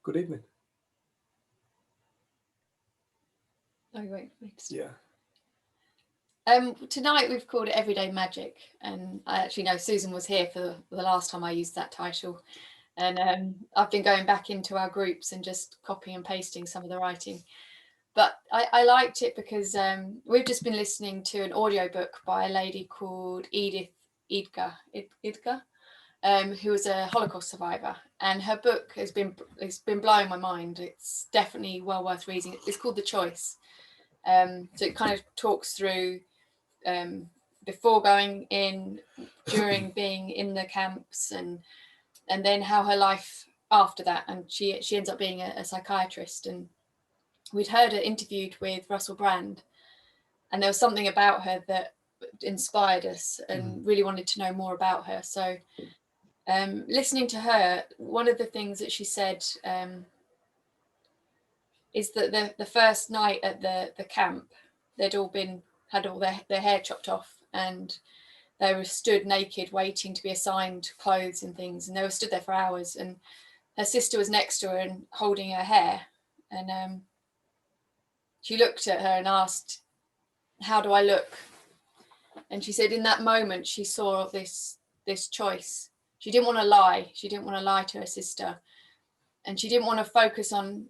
Good evening. Oh, you wait for me to start. Yeah. Tonight we've called it Everyday Magic, and I actually know Susan was here for the last time I used that title, and I've been going back into our groups and just copying and pasting some of the writing. But I liked it because we've just been listening to an audiobook by a lady called Edith Idgar, who was a Holocaust survivor, and her book it's been blowing my mind. It's definitely well worth reading. It's called The Choice. So it kind of talks through before going in, during being in the camps, and then how her life after that. And she ends up being a psychiatrist. And we'd heard her interviewed with Russell Brand, and there was something about her that inspired us and really wanted to know more about her. So listening to her, one of the things that she said is that the first night at the camp, they'd all had all their hair chopped off, and they were stood naked waiting to be assigned clothes and things, and they were stood there for hours, and her sister was next to her and holding her hair, and she looked at her and asked, "How do I look?" And she said in that moment she saw this choice. She didn't want to lie. She didn't want to lie to her sister, and she didn't want to focus on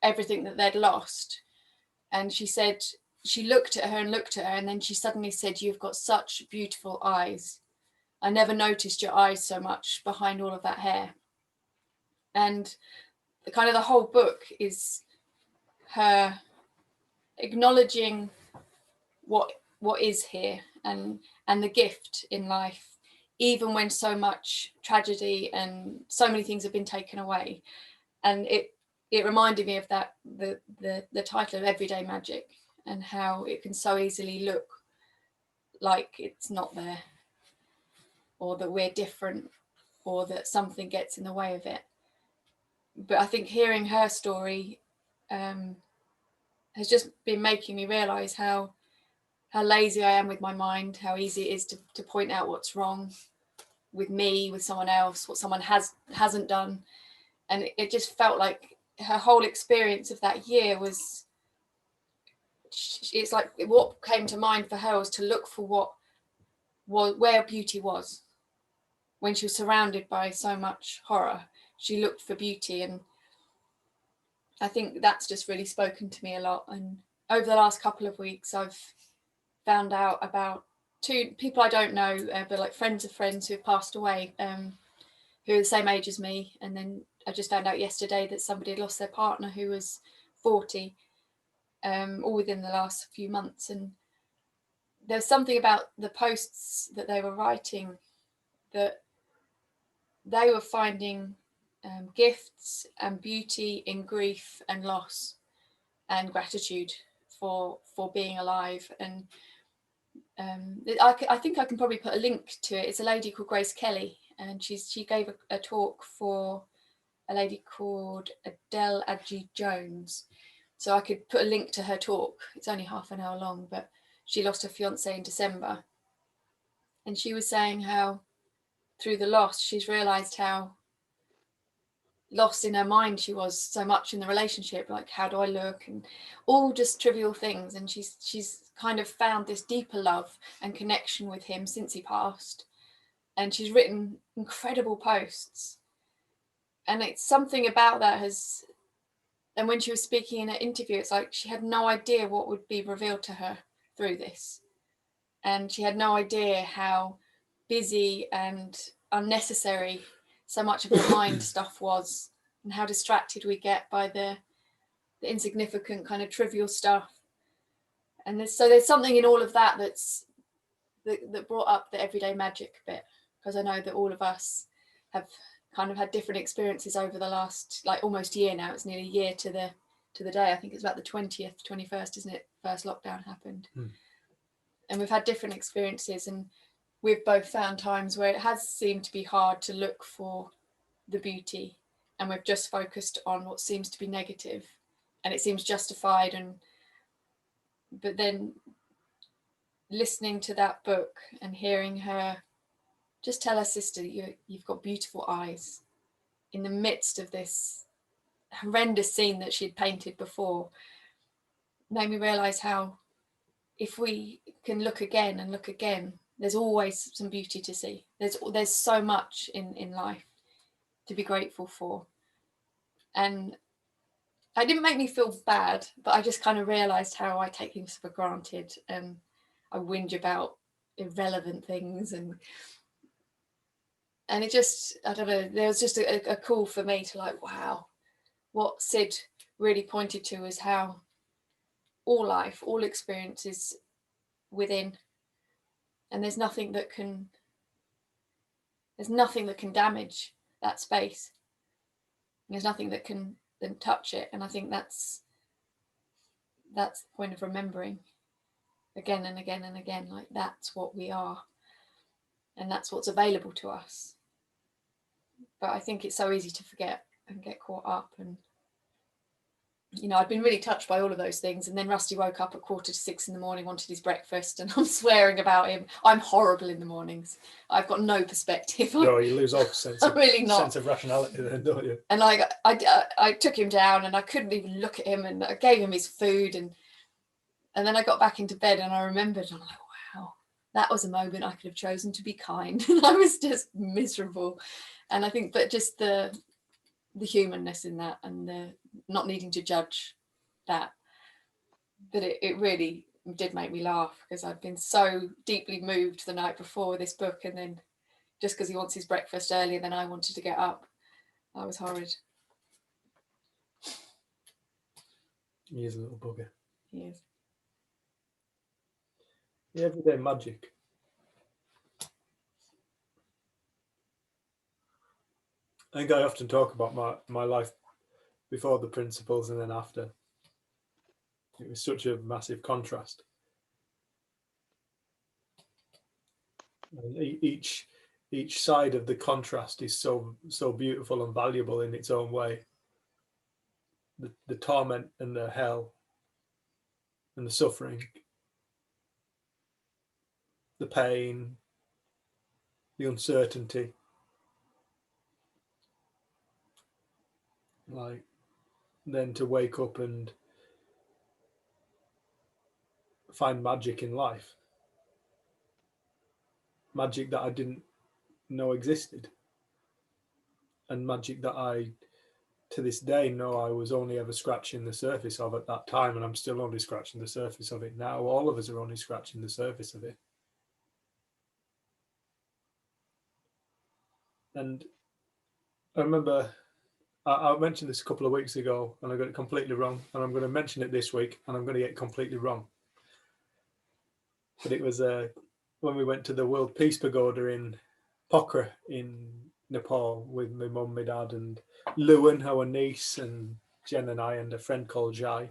everything that they'd lost. And she said she looked at her and looked at her, and then she suddenly said, "You've got such beautiful eyes. I never noticed your eyes so much behind all of that hair." And the whole book is her acknowledging what is here, and the gift in life, even when so much tragedy and so many things have been taken away. And it reminded me of that the title of Everyday Magic, and how it can so easily look like it's not there, or that we're different, or that something gets in the way of it. But I think hearing her story has just been making me realise how lazy I am with my mind, how easy it is to point out what's wrong with me, with someone else, what someone hasn't done. And it just felt like her whole experience of that year was, it's like what came to mind for her was to look for where beauty was. When she was surrounded by so much horror, she looked for beauty. And I think that's just really spoken to me a lot. And over the last couple of weeks, I've found out about two people I don't know, but like friends of friends who have passed away, who are the same age as me. And then I just found out yesterday that somebody had lost their partner who was 40, all within the last few months. And there's something about the posts that they were writing that they were finding gifts and beauty in grief and loss and gratitude for being alive. And I think I can probably put a link to it. It's a lady called Grace Kelly, and she gave a talk for a lady called Adele Adji Jones. So I could put a link to her talk. It's only half an hour long, but she lost her fiance in December. And she was saying how through the loss, she's realised how lost in her mind she was so much in the relationship, like how do I look, and all just trivial things. And she's kind of found this deeper love and connection with him since he passed. And she's written incredible posts. And it's something about that has, and when she was speaking in an interview, it's like she had no idea what would be revealed to her through this. And she had no idea how busy and unnecessary so much of the mind stuff was, and how distracted we get by the insignificant kind of trivial stuff. And there's something in all of that that brought up the everyday magic bit, because I know that all of us have kind of had different experiences over the last like almost year now. It's nearly a year to the day. I think it's about the 20th, 21st, isn't it? First lockdown happened. And we've had different experiences, and we've both found times where it has seemed to be hard to look for the beauty, and we've just focused on what seems to be negative, and it seems justified. But then listening to that book and hearing her just tell her sister, you've got beautiful eyes in the midst of this horrendous scene that she'd painted before made me realise how, if we can look again and look again, there's always some beauty to see. There's so much in life to be grateful for. And it didn't make me feel bad, but I just kind of realised how I take things for granted, and I whinge about irrelevant things, and it just, I don't know, there was just a call for me to like, wow, what Sid really pointed to is how all life, all experience is within, and there's nothing that can damage that space. There's nothing that can then touch it. And I think that's the point of remembering again and again and again, like that's what we are, and that's what's available to us. But I think it's so easy to forget and get caught up. And you know, I'd been really touched by all of those things, and then Rusty woke up at 5:45 in the morning, wanted his breakfast, and I'm swearing about him. I'm horrible in the mornings. I've got no perspective. No, you lose all sense of, really not. Sense of rationality then, don't you? And I took him down, and I couldn't even look at him, and I gave him his food, and then I got back into bed, and I remembered, I'm like, wow, that was a moment I could have chosen to be kind. And I was just miserable. And I think, but just the humanness in that, and the not needing to judge that, but it really did make me laugh, because I'd been so deeply moved the night before with this book, and then just because he wants his breakfast earlier than I wanted to get up, that was horrid. He is a little bugger. He is. The everyday magic. I think I often talk about my life before the principles and then after. It was such a massive contrast. And each side of the contrast is so beautiful and valuable in its own way. The torment and the hell and the suffering, the pain, the uncertainty. Like, then to wake up and find magic in life. Magic that I didn't know existed. And magic that I, to this day, know I was only ever scratching the surface of at that time, and I'm still only scratching the surface of it now. All of us are only scratching the surface of it. And I remember I mentioned this a couple of weeks ago, and I got it completely wrong, and I'm going to mention it this week, and I'm going to get it completely wrong. But it was when we went to the World Peace Pagoda in Pokhara in Nepal with my mum, my dad, and Lewin, our niece, and Jen and I, and a friend called Jai. I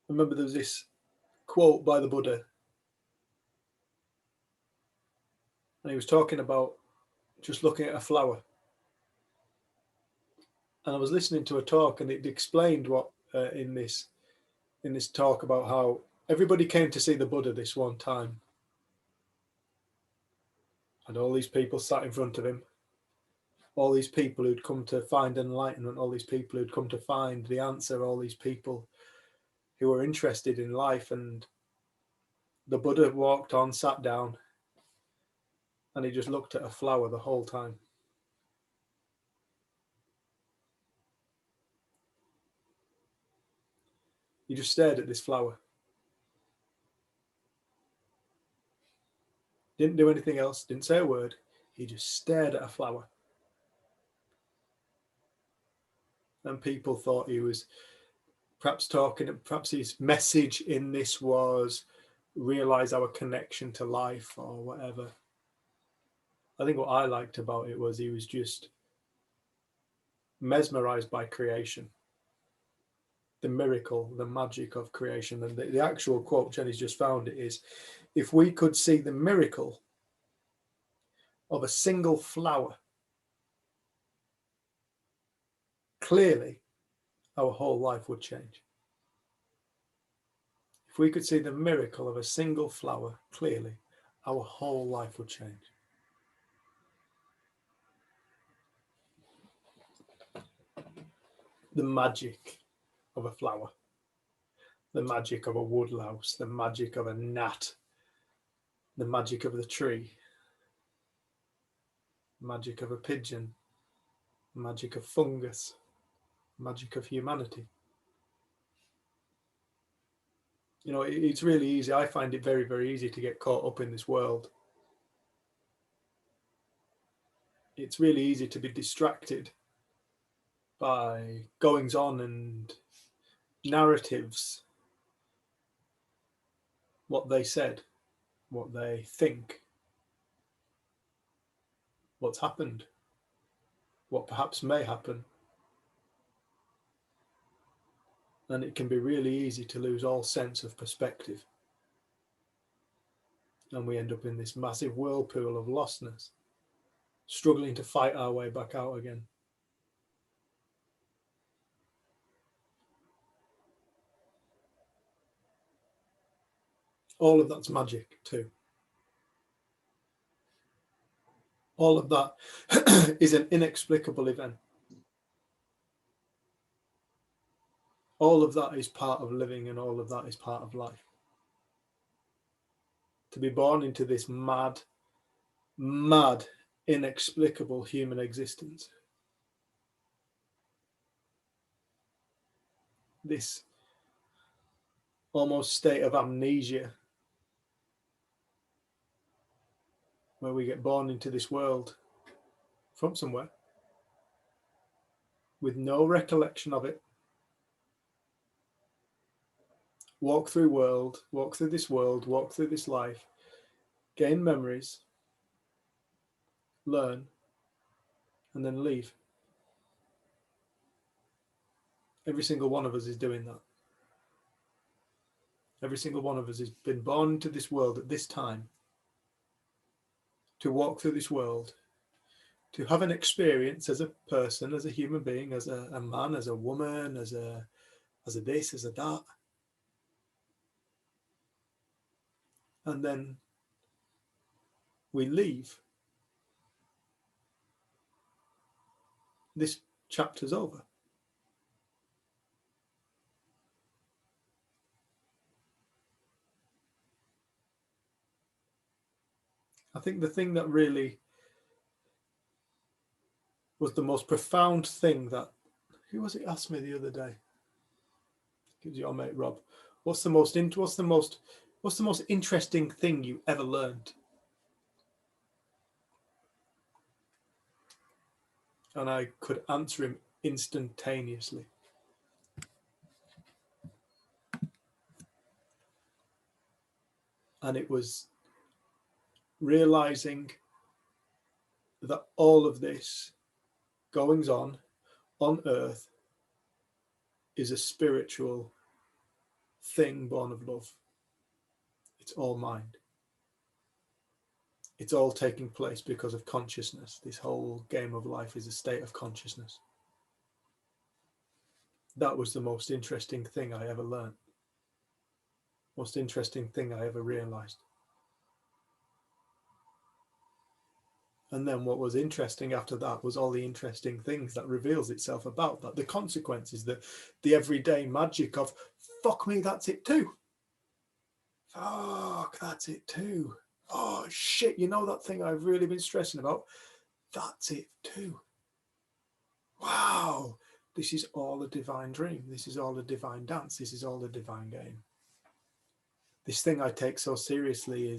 remember there was this quote by the Buddha, and he was talking about just looking at a flower. And I was listening to a talk, and it explained what in this talk about how everybody came to see the Buddha this one time, and all these people sat in front of him, all these people who'd come to find enlightenment, all these people who'd come to find the answer, all these people who were interested in life. And the Buddha walked on, sat down, and he just looked at a flower the whole time. He just stared at this flower. Didn't do anything else, didn't say a word. He just stared at a flower. And people thought he was perhaps his message in this was realize our connection to life or whatever. I think what I liked about it was he was just mesmerized by creation, the miracle, the magic of creation. And the actual quote, Jenny's just found it, is, if we could see the miracle of a single flower clearly, our whole life would change. If we could see the miracle of a single flower clearly, our whole life would change. the magic of a flower, the magic of a woodlouse, the magic of a gnat, the magic of the tree, magic of a pigeon, magic of fungus, magic of humanity. You know, it's really easy. I find it very, very easy to get caught up in this world. It's really easy to be distracted by goings on and narratives, what they said, what they think, what's happened, what perhaps may happen. And it can be really easy to lose all sense of perspective. And we end up in this massive whirlpool of lostness, struggling to fight our way back out again. All of that's magic too. All of that is an inexplicable event. All of that is part of living, and all of that is part of life. To be born into this mad, inexplicable human existence. This almost state of amnesia, where we get born into this world from somewhere with no recollection of it. Walk through this world, walk through this life, gain memories, learn, and then leave. Every single one of us is doing that. Every single one of us has been born into this world at this time to walk through this world, to have an experience as a person, as a human being, as a man, as a woman, as a this, as a that. And then we leave. This chapter's over. I think the thing that really was the most profound thing that, who was it asked me the other day? It was your mate Rob. What's the most interesting thing you ever learned? And I could answer him instantaneously. And it was realizing that all of this goings on earth is a spiritual thing born of love. It's all mind. It's all taking place because of consciousness. This whole game of life is a state of consciousness. That was the most interesting thing I ever learned. Most interesting thing I ever realized. And then what was interesting after that was all the interesting things that reveals itself about that. The consequences, the everyday magic of, fuck me, that's it too. Fuck, that's it too. Oh shit, you know that thing I've really been stressing about? That's it too. Wow, this is all a divine dream. This is all a divine dance. This is all a divine game. This thing I take so seriously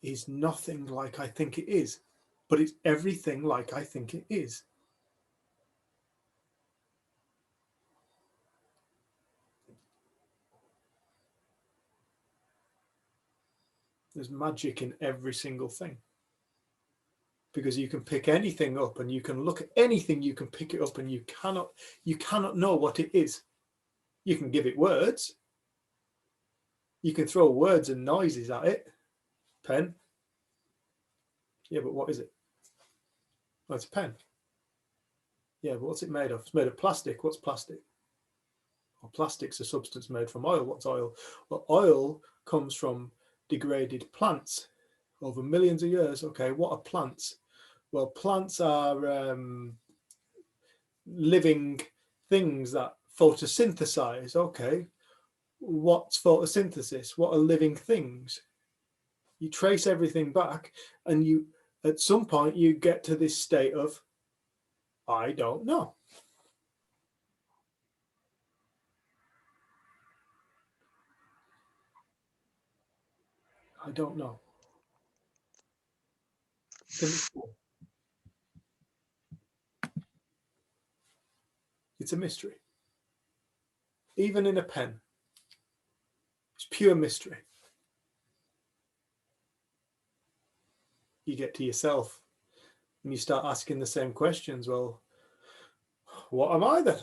is nothing like I think it is, but it's everything like I think it is. There's magic in every single thing. Because you can pick anything up and you can look at anything, you can pick it up, and you cannot know what it is. You can give it words. You can throw words and noises at it. Pen. Yeah, but what is it? Well, it's a pen. Yeah, but what's it made of? It's made of plastic. What's plastic? Well, plastic's a substance made from oil. What's oil? Well, oil comes from degraded plants over millions of years. Okay, what are plants? Well, plants are living things that photosynthesize. Okay, what's photosynthesis? What are living things? You trace everything back, and you, at some point, you get to this state of, I don't know. I don't know. It's a mystery. Even in a pen, it's pure mystery. You get to yourself and you start asking the same questions. Well, what am I then?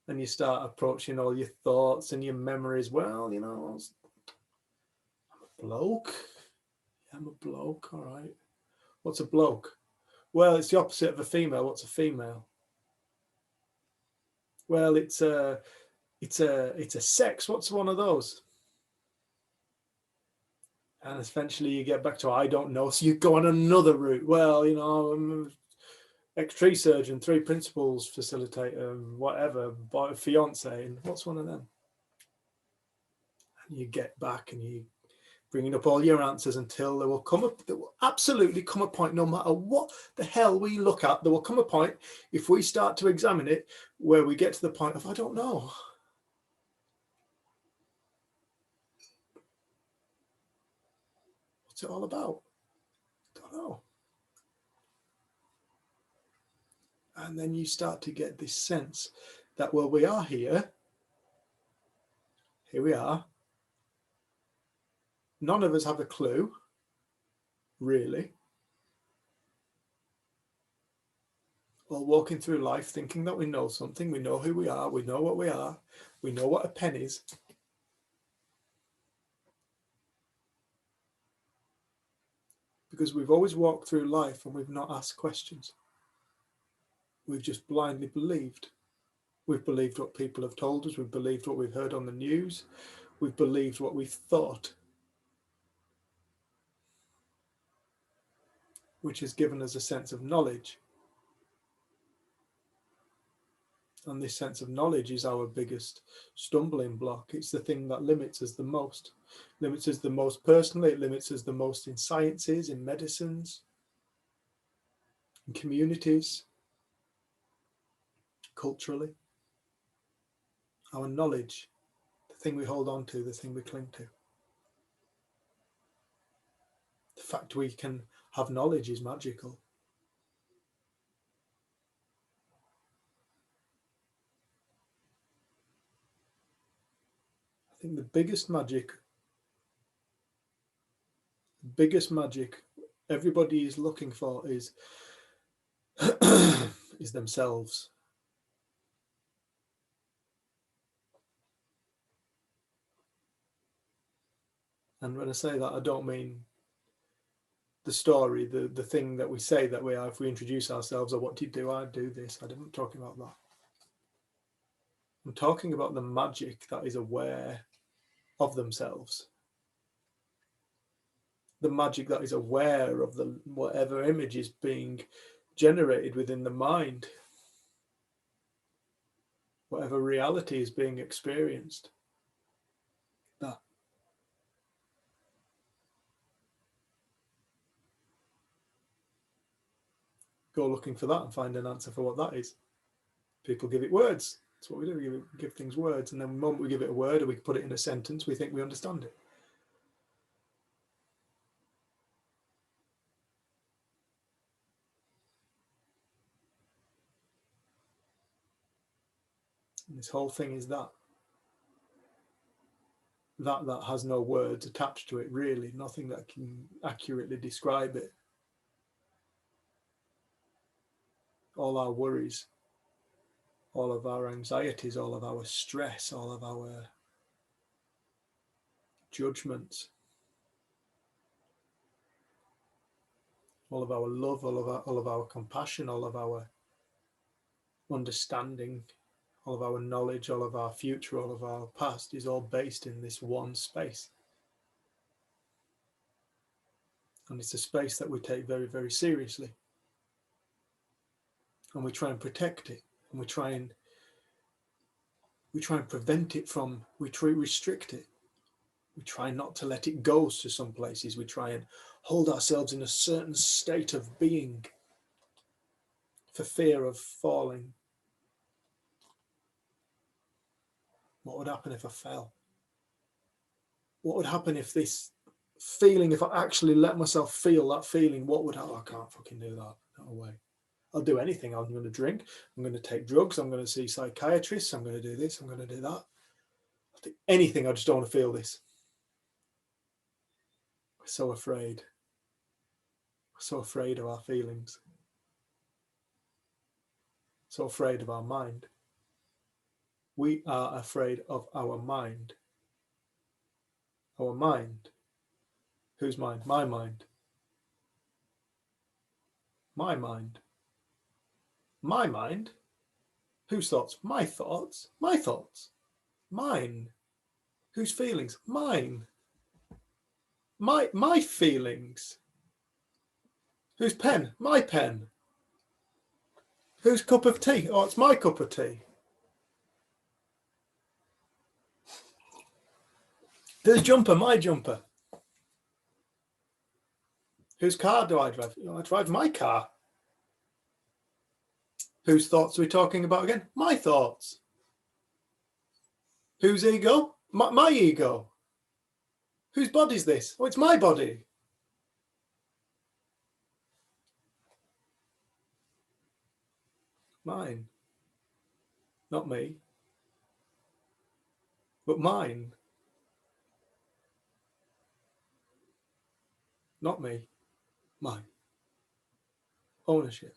And you start approaching all your thoughts and your memories. Well, you know, I'm a bloke. Yeah, I'm a bloke. All right. What's a bloke? Well, it's the opposite of a female. What's a female? Well, it's a sex. What's one of those? And eventually you get back to, I don't know. So you go on another route. Well, you know, I'm X-ray surgeon, 3 principles facilitator, whatever, fiance, and what's one of them? And you get back and you bringing up all your answers until there will absolutely come a point, no matter what the hell we look at, there will come a point, if we start to examine it, where we get to the point of, I don't know. What's it all about? I don't know. And then you start to get this sense that, well, we are here we are. None of us have a clue, really. All walking through life thinking that we know something, we know who we are, we know what we are, we know what a pen is. Because we've always walked through life and we've not asked questions. We've just blindly believed. We've believed what people have told us. We've believed what we've heard on the news. We've believed what we've thought, which has given us a sense of knowledge. And this sense of knowledge is our biggest stumbling block. It's the thing that limits us the most. Limits us the most personally. It limits us the most in sciences, in medicines, in communities, culturally. Our knowledge, the thing we hold on to, the thing we cling to. The fact we can have knowledge is magical. I think the biggest magic everybody is looking for is themselves. And when I say that, I don't mean the story, the thing that we say that we are, if we introduce ourselves, or what do you do? I do this. I'm talking about that. I'm talking about the magic that is aware of themselves. The magic that is aware of the whatever image is being generated within the mind. Whatever reality is being experienced. That. Go looking for that and find an answer for what that is. People give it words. That's what we do. We give things words, and then the moment we give it a word or we put it in a sentence, we think we understand it. And this whole thing is that has no words attached to it, really. Nothing that can accurately describe it. All our worries, all of our anxieties, all of our stress, all of our judgments, all of our love, all of our compassion, all of our understanding, all of our knowledge, all of our future, all of our past is all based in this one space. And it's a space that we take very, very seriously. and we try and protect it, and we try and prevent it from, we try to restrict it. We try not to let it go to some places. We try and hold ourselves in a certain state of being for fear of falling. What would happen if I fell? What would happen if this feeling, if I actually let myself feel that feeling, what would happen? I can't fucking do that. No way. I'll do anything. I'm going to drink. I'm going to take drugs. I'm going to see psychiatrists. I'm going to do this. I'm going to do that. I'll do anything. I just don't want to feel this. We're so afraid. We're so afraid of our feelings. So afraid of our mind. We are afraid of our mind. Our mind. Whose mind? My mind. My mind. My mind? Whose thoughts? My thoughts. My thoughts. Mine. Whose feelings? Mine. My feelings. Whose pen? My pen. Whose cup of tea? Oh, it's my cup of tea. Whose jumper? My jumper. Whose car do I drive? I drive my car. Whose thoughts are we talking about again? My thoughts. Whose ego? My ego. Whose body's this? Oh, it's my body. Mine. Not me. But mine. Not me. Mine. Ownership.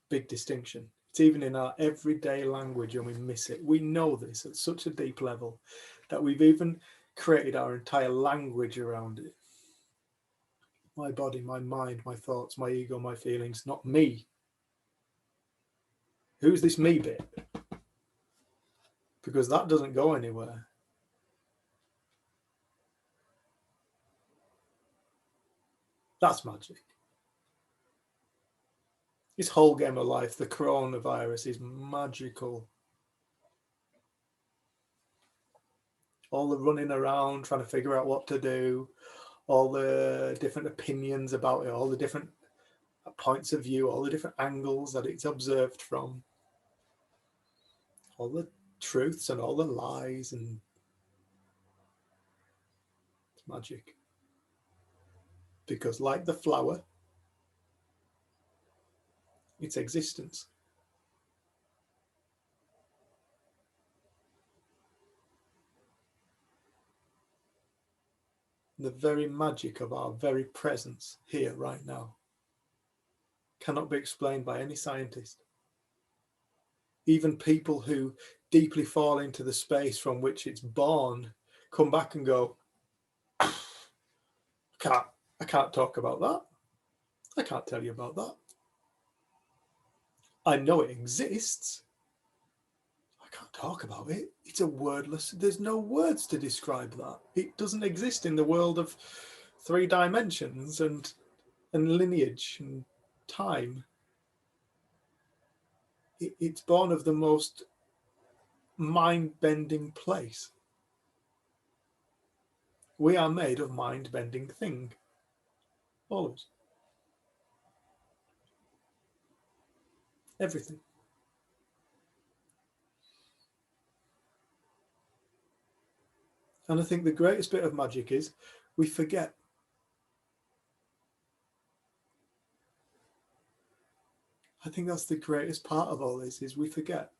Big distinction. It's even in our everyday language and we miss it. We know this at such a deep level that we've even created our entire language around it. My body, my mind, my thoughts, my ego, my feelings, not me. Who's this me bit? Because that doesn't go anywhere. That's magic. This whole game of life, the coronavirus, is magical. All the running around, trying to figure out what to do, all the different opinions about it, all the different points of view, all the different angles that it's observed from, all the truths and all the lies, and it's magic. Because like the flower, its existence. The very magic of our very presence here right now cannot be explained by any scientist. Even people who deeply fall into the space from which it's born come back and go, I can't talk about that. I can't tell you about that. I know it exists. I can't talk about it. It's a wordless, there's no words to describe that. It doesn't exist in the world of 3 dimensions and lineage and time. It's born of the most mind-bending place. We are made of mind-bending thing. All of us. Everything. And I think the greatest bit of magic is we forget. I think that's the greatest part of all this, is we forget.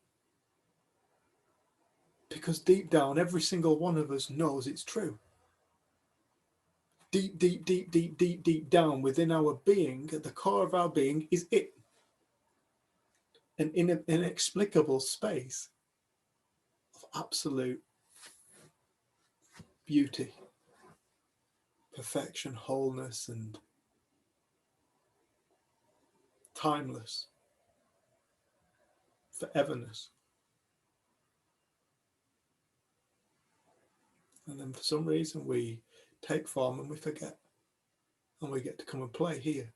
Because deep down, every single one of us knows it's true. Deep, deep, deep, deep, deep, deep down within our being, at the core of our being, is it. An inexplicable space of absolute beauty, perfection, wholeness, and timeless, foreverness. And then for some reason we take form and we forget. And we get to come and play here.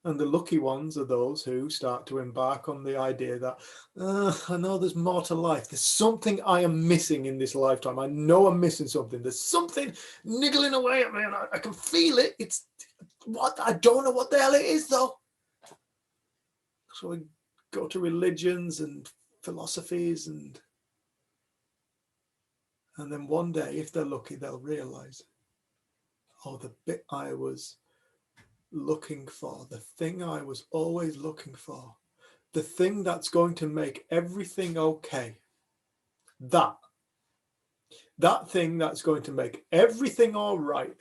And the lucky ones are those who start to embark on the idea that, I know there's more to life. There's something I am missing in this lifetime. I know I'm missing something. There's something niggling away at me and I can feel it. It's what, I don't know what the hell it is though. So we go to religions and philosophies and then one day, if they're lucky, they'll realize, oh, the bit I was looking for, the thing I was always looking for, the thing that's going to make everything okay, that thing that's going to make everything all right,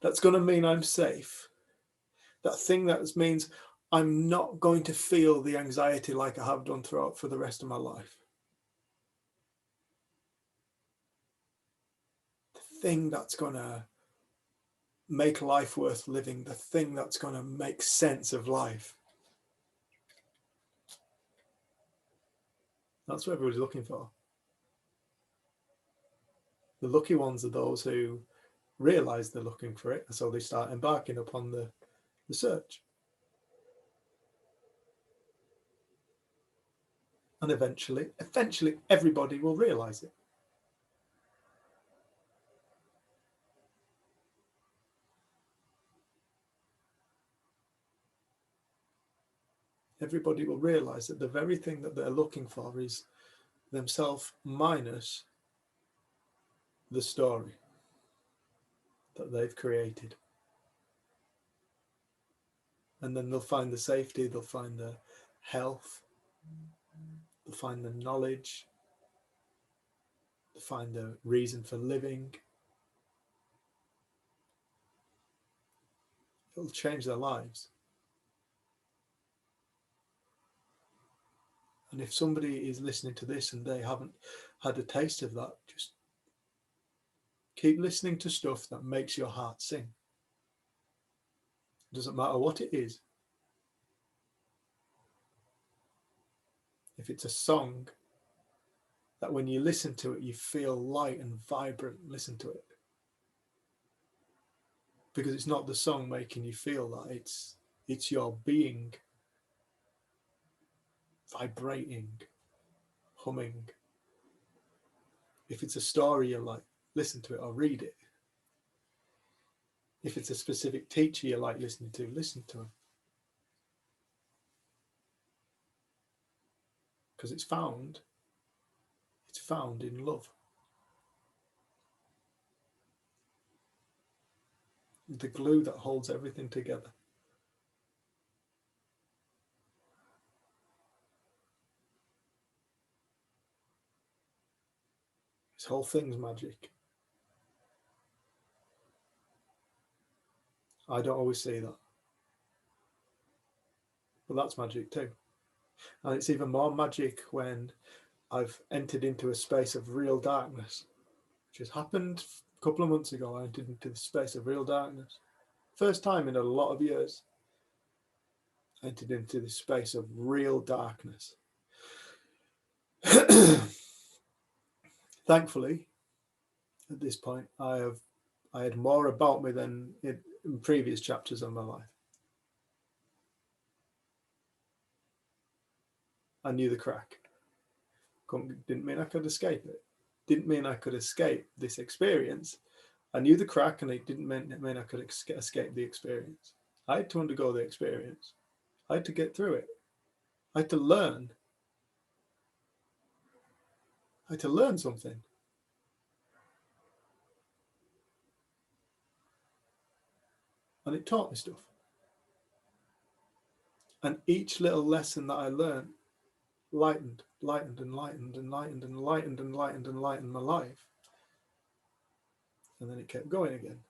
that's going to mean I'm safe, that thing that means I'm not going to feel the anxiety like I have done throughout for the rest of my life, the thing that's going to make life worth living, the thing that's going to make sense of life. That's what everybody's looking for. The lucky ones are those who realize they're looking for it, and so they start embarking upon the search. And eventually everybody will realize it. Everybody will realize that the very thing that they're looking for is themselves minus the story that they've created. And then they'll find the safety, they'll find the health, they'll find the knowledge, they'll find the reason for living. It'll change their lives. And if somebody is listening to this and they haven't had a taste of that, just keep listening to stuff that makes your heart sing. It doesn't matter what it is. If it's a song that when you listen to it, you feel light and vibrant, listen to it. Because it's not the song making you feel that, it's your being vibrating, humming. If it's a story you like, listen to it or read it. If it's a specific teacher you like listening to, listen to him. Because it's found in love. The glue that holds everything together. This whole thing's magic. I don't always see that. But that's magic too. And it's even more magic when I've entered into a space of real darkness, which has happened a couple of months ago. I entered into the space of real darkness. First time in a lot of years. I entered into this space of real darkness. Thankfully, at this point, I had more about me than in previous chapters of my life. I knew the crack. Didn't mean I could escape it. Didn't mean I could escape this experience. I knew the crack, and it didn't mean I could escape the experience. I had to undergo the experience. I had to get through it. I had to learn. I had to learn something. And it taught me stuff. And each little lesson that I learned lightened my life. And then it kept going again.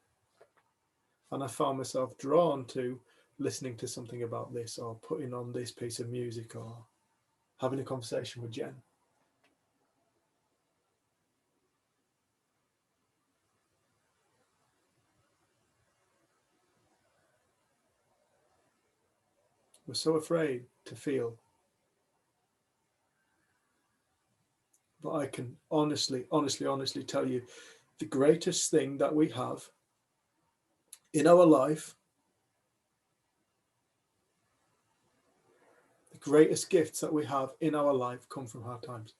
And I found myself drawn to listening to something about this, or putting on this piece of music, or having a conversation with Jen. We're so afraid to feel But I can honestly tell you, the greatest thing that we have in our life, the greatest gifts that we have in our life come from hard times.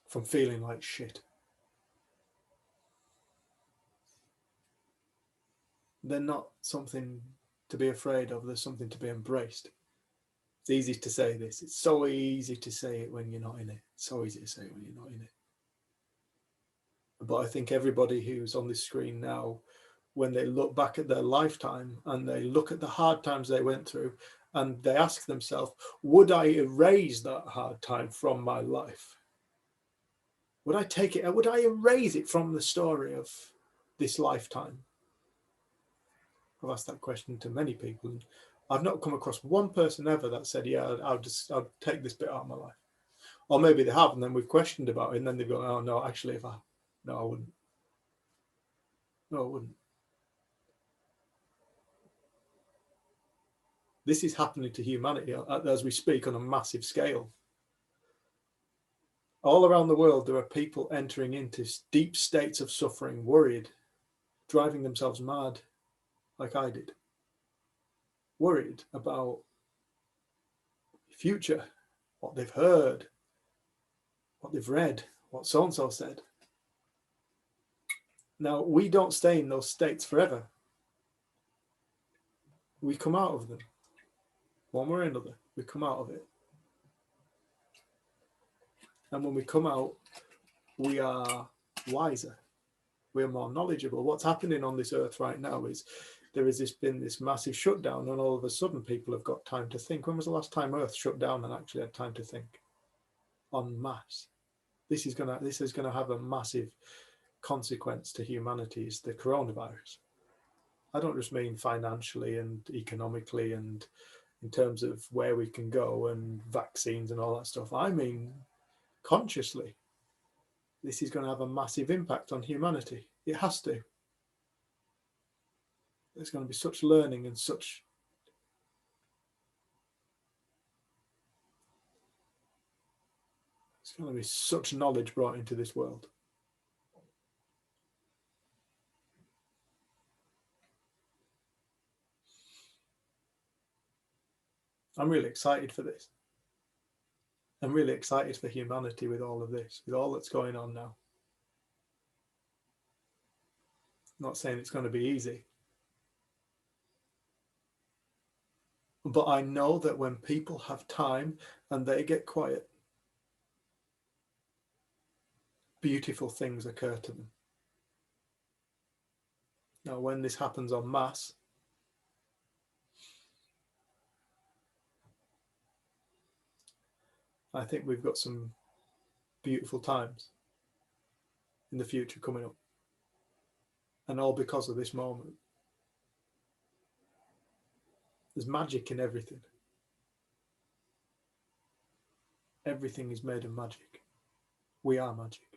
From feeling like shit. They're not something to be afraid of, they're something to be embraced. It's easy to say this. It's so easy to say it when you're not in it. It's so easy to say it when you're not in it. But I think everybody who's on this screen now, when they look back at their lifetime and they look at the hard times they went through and they ask themselves, would I erase that hard time from my life? Would I take it, would I erase it from the story of this lifetime? I've asked that question to many people, and I've not come across one person ever that said, yeah, I'll take this bit out of my life. Or maybe they have, and then we've questioned about it, and then they've gone, oh no, actually, no, I wouldn't. No, I wouldn't. This is happening to humanity as we speak on a massive scale. All around the world, there are people entering into deep states of suffering, worried, driving themselves mad, like I did. Worried about the future, what they've heard, what they've read, what so-and-so said. Now, we don't stay in those states forever. We come out of them. One way or another, we come out of it. And when we come out, we are wiser. We're more knowledgeable. What's happening on this earth right now is there has been this massive shutdown, and all of a sudden people have got time to think. When was the last time Earth shut down and actually had time to think en masse? This is gonna have a massive consequence to humanity, is the coronavirus. I don't just mean financially and economically and in terms of where we can go and vaccines and all that stuff. I mean consciously. This is going to have a massive impact on humanity. It has to. There's going to be such learning and such there's going to be such knowledge brought into this world. I'm really excited for this. I'm really excited for humanity with all of this, with all that's going on now. I'm not saying it's going to be easy. But I know that when people have time and they get quiet, beautiful things occur to them. Now, when this happens en masse, I think we've got some beautiful times in the future coming up. And all because of this moment. There's magic in everything. Everything is made of magic. We are magic.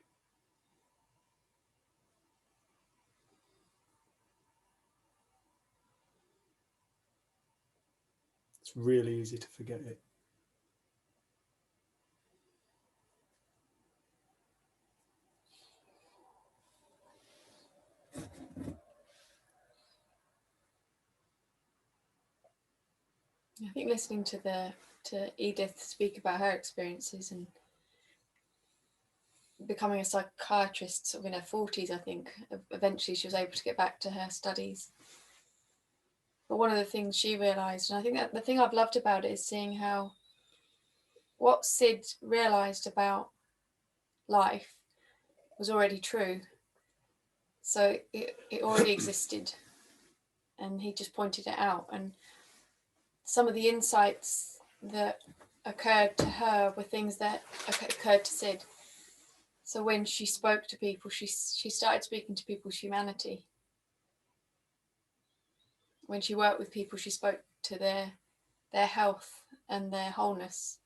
It's really easy to forget it. I think listening to Edith speak about her experiences and becoming a psychiatrist sort of in her 40s, I think eventually she was able to get back to her studies. But one of the things she realised, and I think that the thing I've loved about it is seeing how what Sid realised about life was already true. So it already existed, and he just pointed it out. And some of the insights that occurred to her were things that occurred to Sid. So when she spoke to people, she started speaking to people's humanity. When she worked with people, she spoke to their health and their wholeness.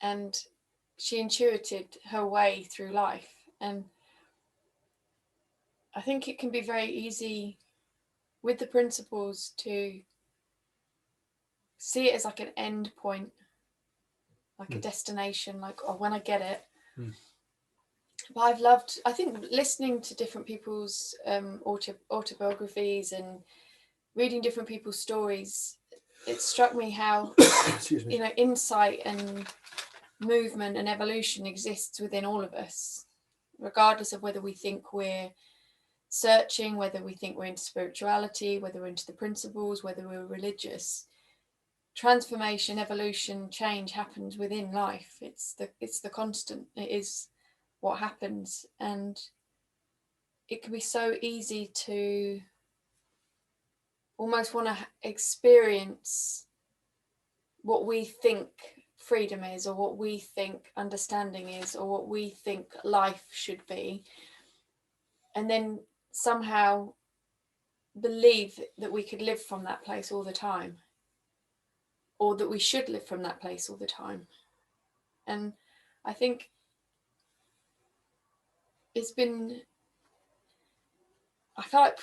And she intuited her way through life. And I think it can be very easy with the principles to see it as like an end point, like a destination, like, oh, when I get it. Mm. But I've loved, I think, listening to different people's autobiographies and reading different people's stories. It struck me how, Excuse me. you know, insight and movement and evolution exists within all of us, regardless of whether we think we're searching, whether we think we're into spirituality, whether we're into the principles, whether we're religious. Transformation, evolution, change happens within life. It's the constant. It is what happens, and it can be so easy to almost want to experience what we think freedom is, or what we think understanding is, or what we think life should be, and then somehow believe that we could live from that place all the time, or that we should live from that place all the time. And I think it's been, I feel like,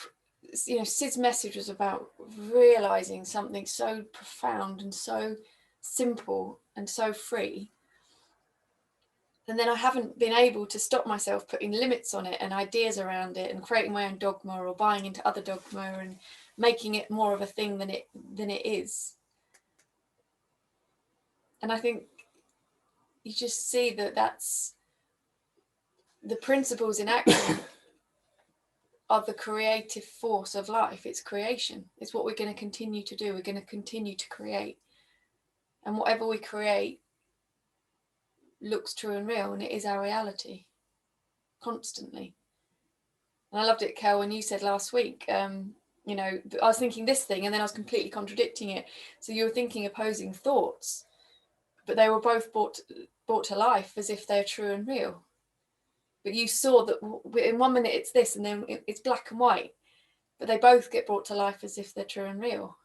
you know, Sid's message was about realizing something so profound and so simple and so free. And then I haven't been able to stop myself putting limits on it and ideas around it and creating my own dogma or buying into other dogma and making it more of a thing than it is. And I think you just see that that's the principles in action are the creative force of life. It's creation. It's what we're going to continue to do. We're going to continue to create. And whatever we create looks true and real, and it is our reality constantly. And I loved it, Kel, when you said last week, you know, I was thinking this thing and then I was completely contradicting it. So you were thinking opposing thoughts, but they were both brought to life as if they're true and real. But you saw that in 1 minute it's this and then it's black and white, but they both get brought to life as if they're true and real.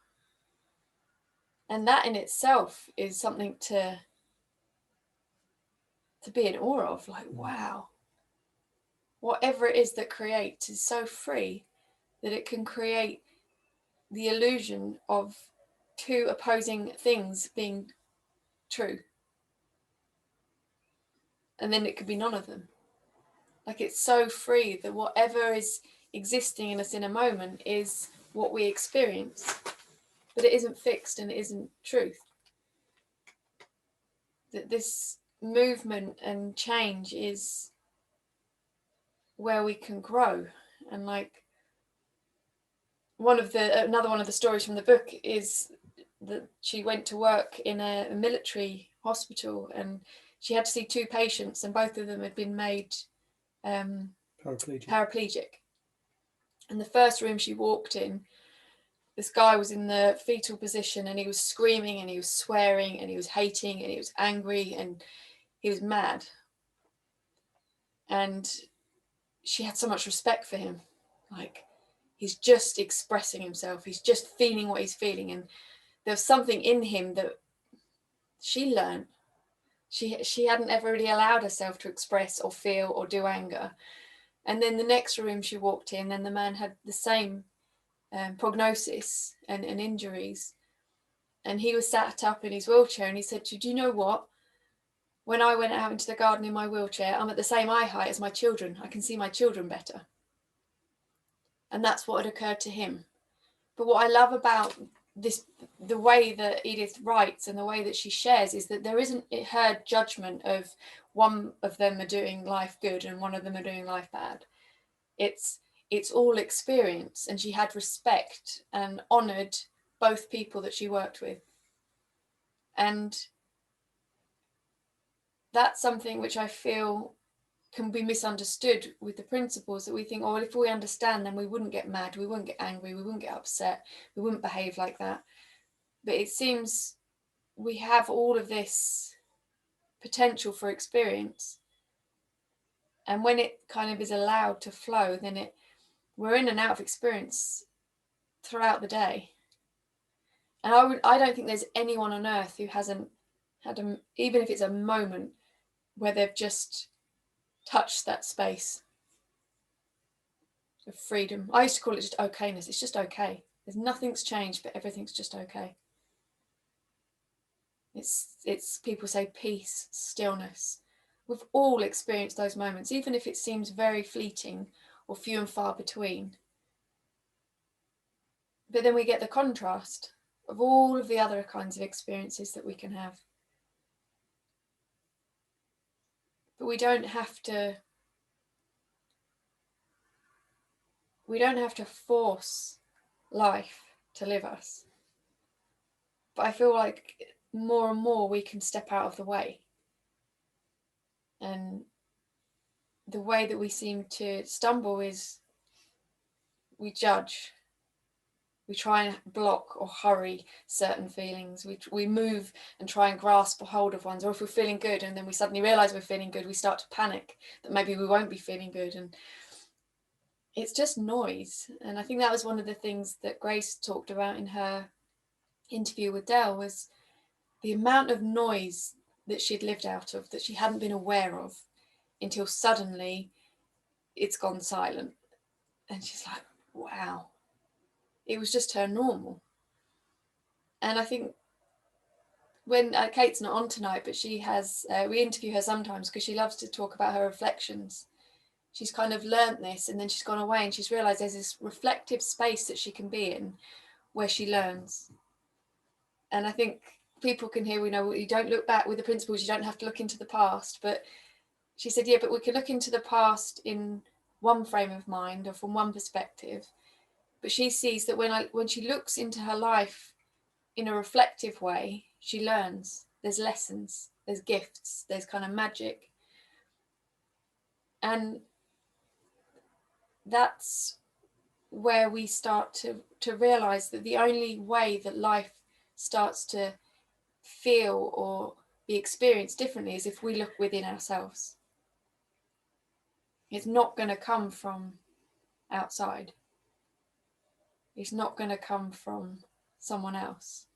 And that in itself is something to be in awe of. Like, wow, whatever it is that creates is so free that it can create the illusion of two opposing things being true. And then it could be none of them. Like, it's so free that whatever is existing in us in a moment is what we experience, but it isn't fixed and it isn't truth. That this movement and change is where we can grow. And like, another one of the stories from the book is that she went to work in a military hospital and she had to see two patients and both of them had been made paraplegic. And the first room she walked in, this guy was in the fetal position and he was screaming and he was swearing and he was hating and he was angry and he was mad. And she had so much respect for him. Like, he's just expressing himself. He's just feeling what he's feeling. And there was something in him that she learned. She hadn't ever really allowed herself to express or feel or do anger. And then the next room she walked in, and the man had the same prognosis and injuries. And he was sat up in his wheelchair and he said, do you know what? When I went out into the garden in my wheelchair, I'm at the same eye height as my children. I can see my children better. And that's what had occurred to him. But what I love about this, the way that Edith writes and the way that she shares, is that there isn't her judgment of one of them are doing life good and one of them are doing life bad. It's all experience, and she had respect and honoured both people that she worked with. And that's something which I feel can be misunderstood with the principles, that we think, oh, well, if we understand, then we wouldn't get mad, we wouldn't get angry, we wouldn't get upset, we wouldn't behave like that. But it seems we have all of this potential for experience, and when it kind of is allowed to flow, then we're in and out of experience throughout the day. And I don't think there's anyone on earth who hasn't had even if it's a moment where they've just touched that space of freedom. I used to call it just okayness. It's just okay. There's nothing's changed, but everything's just okay. It's people say peace, stillness. We've all experienced those moments, even if it seems very fleeting or few and far between. But then we get the contrast of all of the other kinds of experiences that we can have. But we don't have to force life to live us. But I feel like more and more we can step out of the way. And the way that we seem to stumble is we judge. We try and block or hurry certain feelings. We move and try and grasp a hold of ones. Or if we're feeling good and then we suddenly realise we're feeling good, we start to panic that maybe we won't be feeling good. And it's just noise. And I think that was one of the things that Grace talked about in her interview with Del, was the amount of noise that she'd lived out of, that she hadn't been aware of until suddenly it's gone silent. And she's like, wow, it was just her normal. And I think when Kate's not on tonight, but she has, we interview her sometimes because she loves to talk about her reflections. She's kind of learnt this, and then she's gone away and she's realised there's this reflective space that she can be in where she learns. And I think people can hear, we know, you don't look back with the principles, you don't have to look into the past. But she said, yeah, but we can look into the past in one frame of mind or from one perspective. But she sees that when she looks into her life in a reflective way, she learns. There's lessons, there's gifts, there's kind of magic. And that's where we start to realize that the only way that life starts to feel or be experienced differently is if we look within ourselves. It's not going to come from outside. It's not going to come from someone else.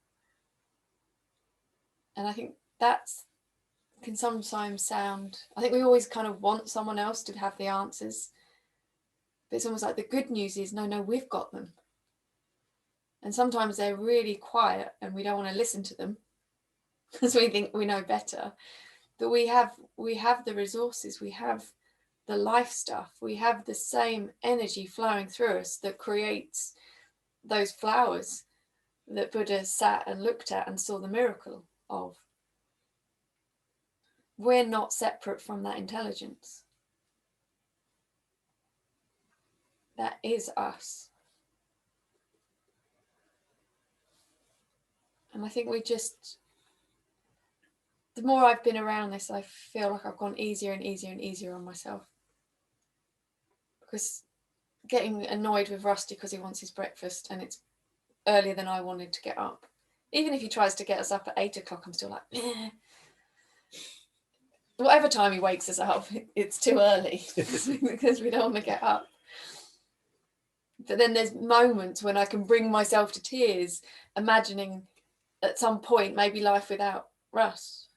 And I think that's can sometimes sound, I think we always kind of want someone else to have the answers. But it's almost like the good news is, no, we've got them. And sometimes they're really quiet and we don't want to listen to them because we think we know better. But we have the resources, we have the life stuff, we have the same energy flowing through us that creates those flowers that Buddha sat and looked at and saw the miracle of. We're not separate from that intelligence. That is us. And I think the more I've been around this, I feel like I've gone easier and easier and easier on myself. Because getting annoyed with Rusty because he wants his breakfast and it's earlier than I wanted to get up. Even if he tries to get us up at 8 o'clock, I'm still like, eh. Whatever time he wakes us up, it's too early because we don't want to get up. But then there's moments when I can bring myself to tears, imagining at some point maybe life without Russ.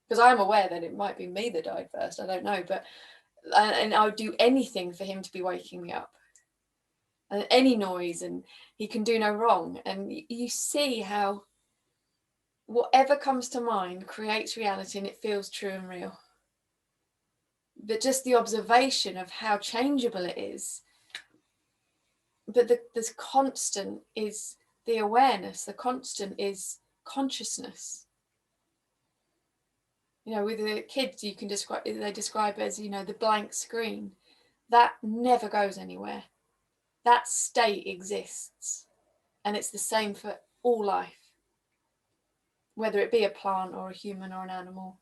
Because I'm aware that it might be me that died first, I don't know. And I would do anything for him to be waking me up. And any noise, and he can do no wrong. And you see how whatever comes to mind creates reality, and it feels true and real. But just the observation of how changeable it is. But the constant is the awareness. The constant is consciousness. You know, with the kids, they describe it as, you know, the blank screen. That never goes anywhere. That state exists. And it's the same for all life. Whether it be a plant or a human or an animal.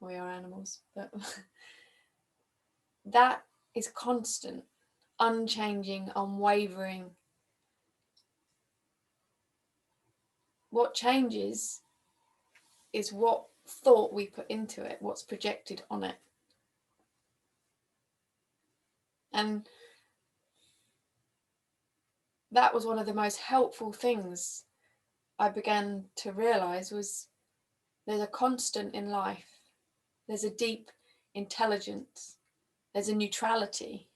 We are animals. But that is constant, unchanging, unwavering. What changes is what thought we put into it, what's projected on it. And that was one of the most helpful things I began to realize, was there's a constant in life. There's a deep intelligence. There's a neutrality.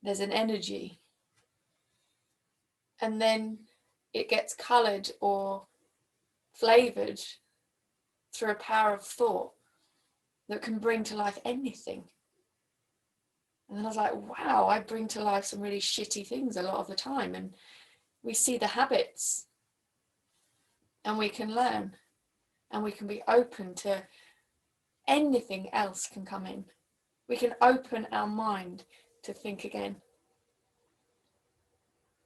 There's an energy. And then it gets colored or flavoured through a power of thought that can bring to life anything. And then I was like, wow, I bring to life some really shitty things a lot of the time. And we see the habits and we can learn and we can be open to anything else can come in. We can open our mind to think again.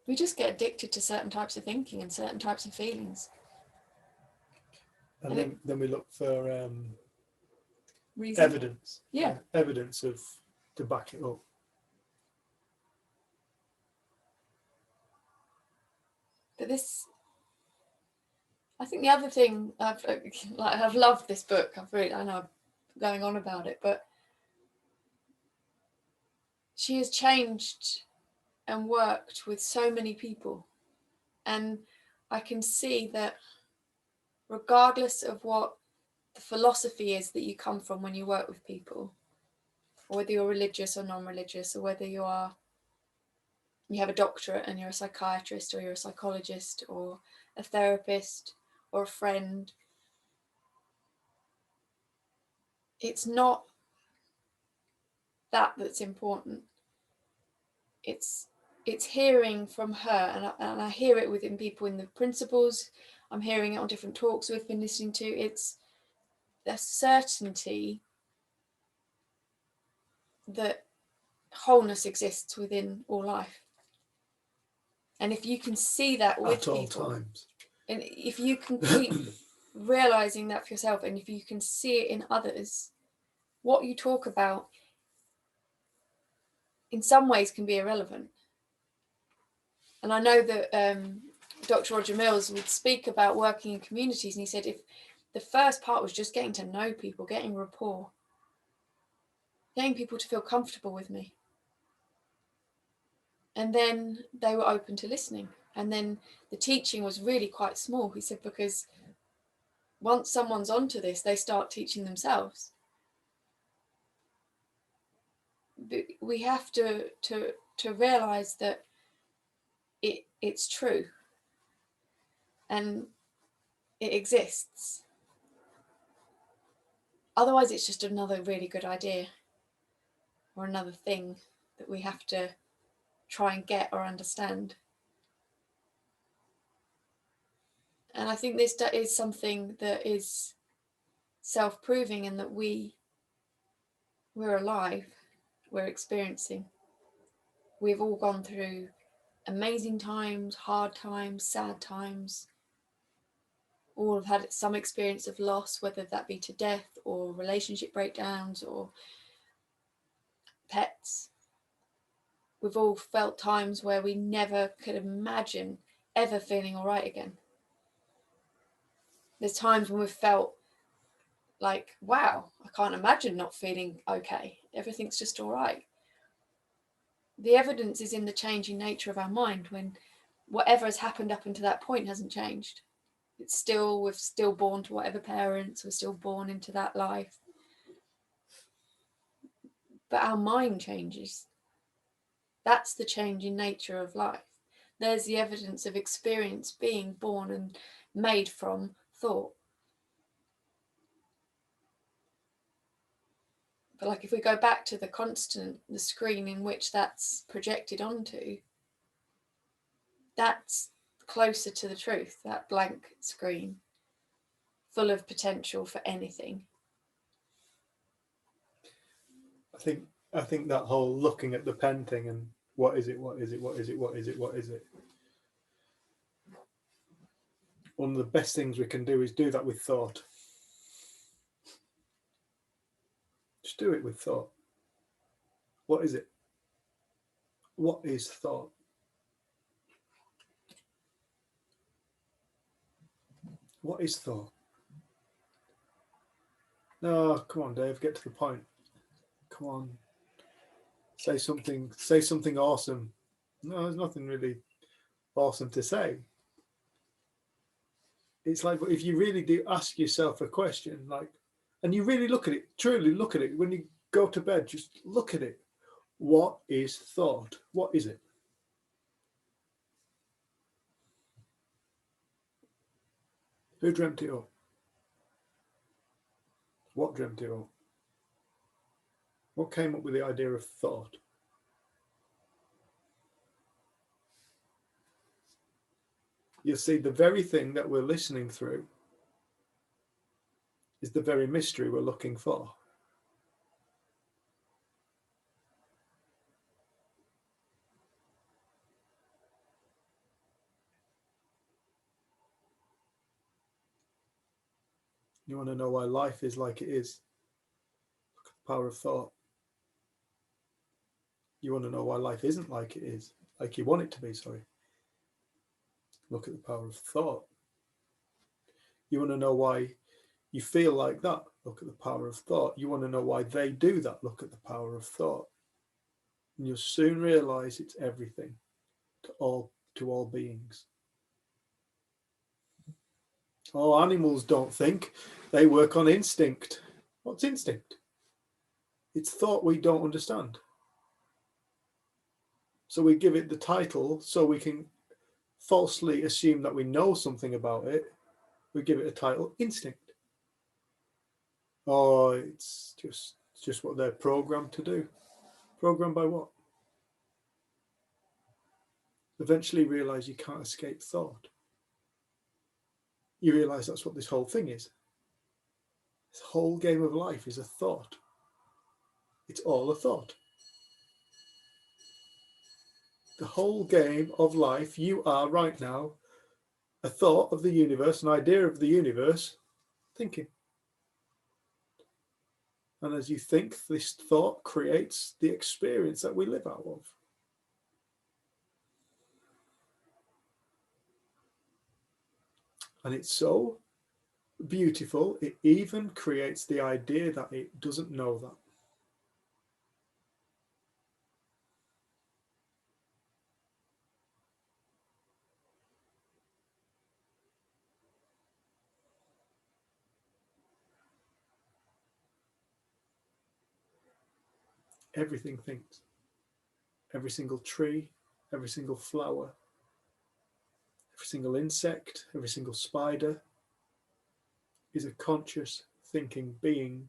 We just get addicted to certain types of thinking and certain types of feelings. And then we look for reason. Evidence. Yeah. Evidence to back it up. But this, I think the other thing, I've loved this book. I know I'm going on about it, but she has changed and worked with so many people. And I can see that regardless of what the philosophy is that you come from when you work with people, or whether you're religious or non-religious, or whether you have a doctorate and you're a psychiatrist or you're a psychologist or a therapist or a friend, it's not that's important. It's hearing from her, and I hear it within people in the principles. I'm hearing it on different talks we've been listening to. It's the certainty that wholeness exists within all life. And if you can see that with at all people, times, and if you can keep realizing that for yourself, and if you can see it in others, what you talk about in some ways can be irrelevant. And I know that Dr. Roger Mills would speak about working in communities, and he said if the first part was just getting to know people, getting rapport, getting people to feel comfortable with me, and then they were open to listening, and then the teaching was really quite small, he said, because once someone's onto this, they start teaching themselves. But we have to realize that it's true and it exists. Otherwise, it's just another really good idea or another thing that we have to try and get or understand. And I think this is something that is self-proving, and that we're alive, we're experiencing. We've all gone through amazing times, hard times, sad times. All have had some experience of loss, whether that be to death or relationship breakdowns or pets. We've all felt times where we never could imagine ever feeling all right again. There's times when we've felt like, wow, I can't imagine not feeling okay. Everything's just all right. The evidence is in the changing nature of our mind, when whatever has happened up until that point hasn't changed. We're still born to whatever parents, we're still born into that life. But our mind changes. That's the changing nature of life. There's the evidence of experience being born and made from thought. But like if we go back to the screen in which that's projected onto, that's closer to the truth, that blank screen, full of potential for anything. I think that whole looking at the pen thing and what is it? One of the best things we can do is do that with thought. Just do it with thought. What is it? What is thought? What is thought? No, come on, Dave, get to the point. Come on. Say something awesome. No, there's nothing really awesome to say. It's like, if you really do ask yourself a question, like, and you really look at it, truly look at it, when you go to bed, just look at it. What is thought? What is it? Who dreamt it up? What dreamt it up? What came up with the idea of thought? You'll see the very thing that we're listening through is the very mystery we're looking for. You want to know why life is like it is? Look at the power of thought. You want to know why life isn't like it is, like you want it to be, sorry. Look at the power of thought. You want to know why you feel like that? Look at the power of thought. You want to know why they do that? Look at the power of thought. And you'll soon realize it's everything to all beings. Oh, animals don't think. They work on instinct. What's instinct? It's thought we don't understand. So we give it the title so we can falsely assume that we know something about it. We give it a title, instinct. Oh, it's just what they're programmed to do. Programmed by what? Eventually realize you can't escape thought. You realize that's what this whole thing is. This whole game of life is a thought. It's all a thought. The whole game of life, you are right now a thought of the universe, an idea of the universe, thinking. And as you think, this thought creates the experience that we live out of. And it's so beautiful, it even creates the idea that it doesn't know that. Everything thinks. Every single tree, every single flower, every single insect, every single spider is a conscious thinking being.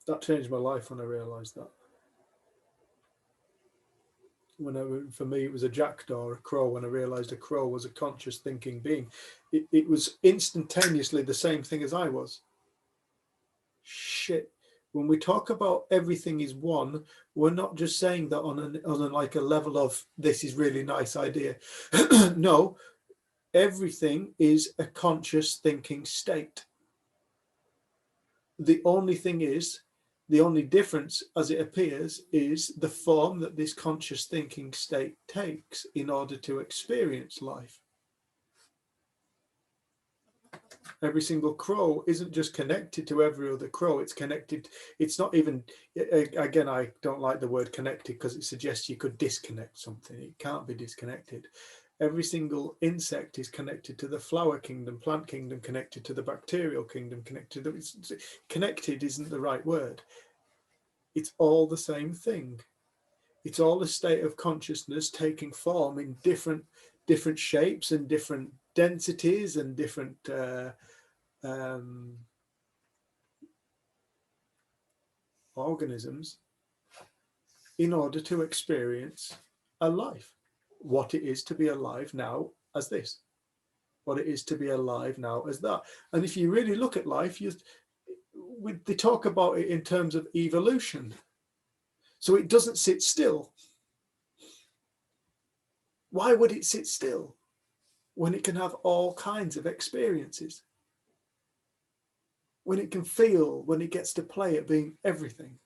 That changed my life when I realized that. For me, it was a jackdaw, a crow. When I realized a crow was a conscious thinking being, it was instantaneously the same thing as I was. Shit. When we talk about everything is one, we're not just saying that on like a level of this is really nice idea. No, everything is a conscious thinking state. The only thing is, the only difference as it appears is the form that this conscious thinking state takes in order to experience life. Every single crow isn't just connected to every other crow, it's connected. It's not even, again, I don't like the word connected because it suggests you could disconnect something. It can't be disconnected. Every single insect is connected to the flower kingdom, plant kingdom, connected to the bacterial kingdom, connected to the, connected isn't the right word. It's all the same thing. It's all a state of consciousness taking form in different shapes and different densities and different organisms in order to experience a life. What it is to be alive now as this, what it is to be alive now as that. And if you really look at life, they talk about it in terms of evolution. So it doesn't sit still. Why would it sit still when it can have all kinds of experiences? When it can feel, when it gets to play at being everything.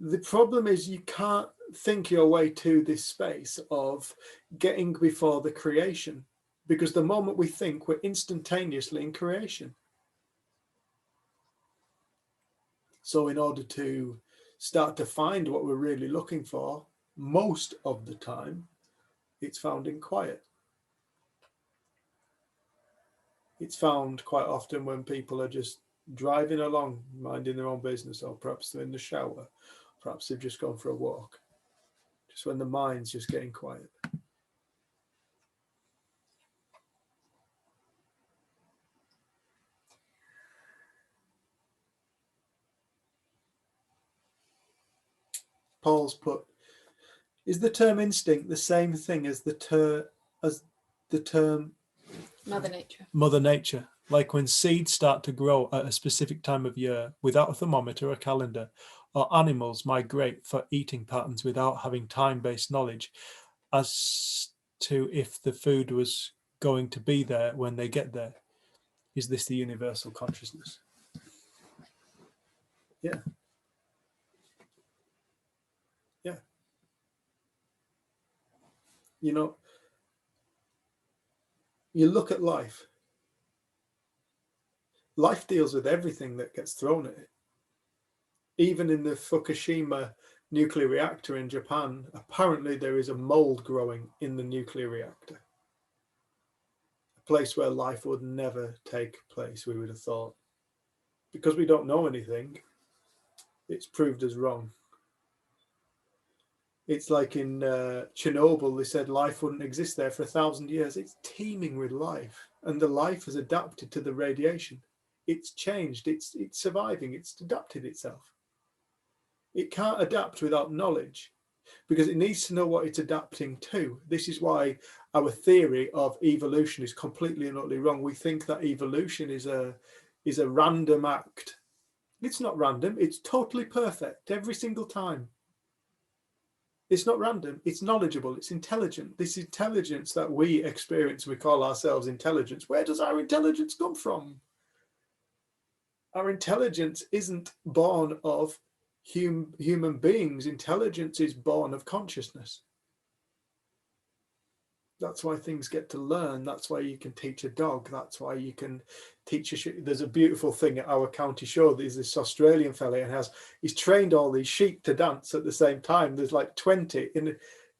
The problem is you can't think your way to this space of getting before the creation, because the moment we think, we're instantaneously in creation. So in order to start to find what we're really looking for, most of the time, it's found in quiet. It's found quite often when people are just driving along, minding their own business, or perhaps they're in the shower, Perhaps they've just gone for a walk. Just when the mind's just getting quiet. Paul's put, is the term instinct the same thing as the term Mother Nature? Mother Nature, like when seeds start to grow at a specific time of year without a thermometer or calendar, or animals migrate for eating patterns without having time-based knowledge as to if the food was going to be there when they get there. Is this the universal consciousness? Yeah. Yeah. You know, you look at life. Life deals with everything that gets thrown at it. Even in the Fukushima nuclear reactor in Japan, apparently there is a mold growing in the nuclear reactor. A place where life would never take place, we would have thought. Because we don't know anything, it's proved us wrong. It's like in Chernobyl, they said life wouldn't exist there for 1,000 years. It's teeming with life, and the life has adapted to the radiation. It's changed, it's surviving, it's adapted itself. It can't adapt without knowledge, because it needs to know what it's adapting to. This is why our theory of evolution is completely and utterly wrong. We think that evolution is a random act. It's not random, it's totally perfect every single time. It's not random, it's knowledgeable, it's intelligent. This intelligence that we experience, we call ourselves intelligence. Where does our intelligence come from? Our intelligence isn't born of human beings. Intelligence is born of consciousness. That's why things get to learn. That's why you can teach a dog. That's why you can teach a sheep. There's a beautiful thing at our county show. There's this Australian fella and he's trained all these sheep to dance at the same time. There's like 20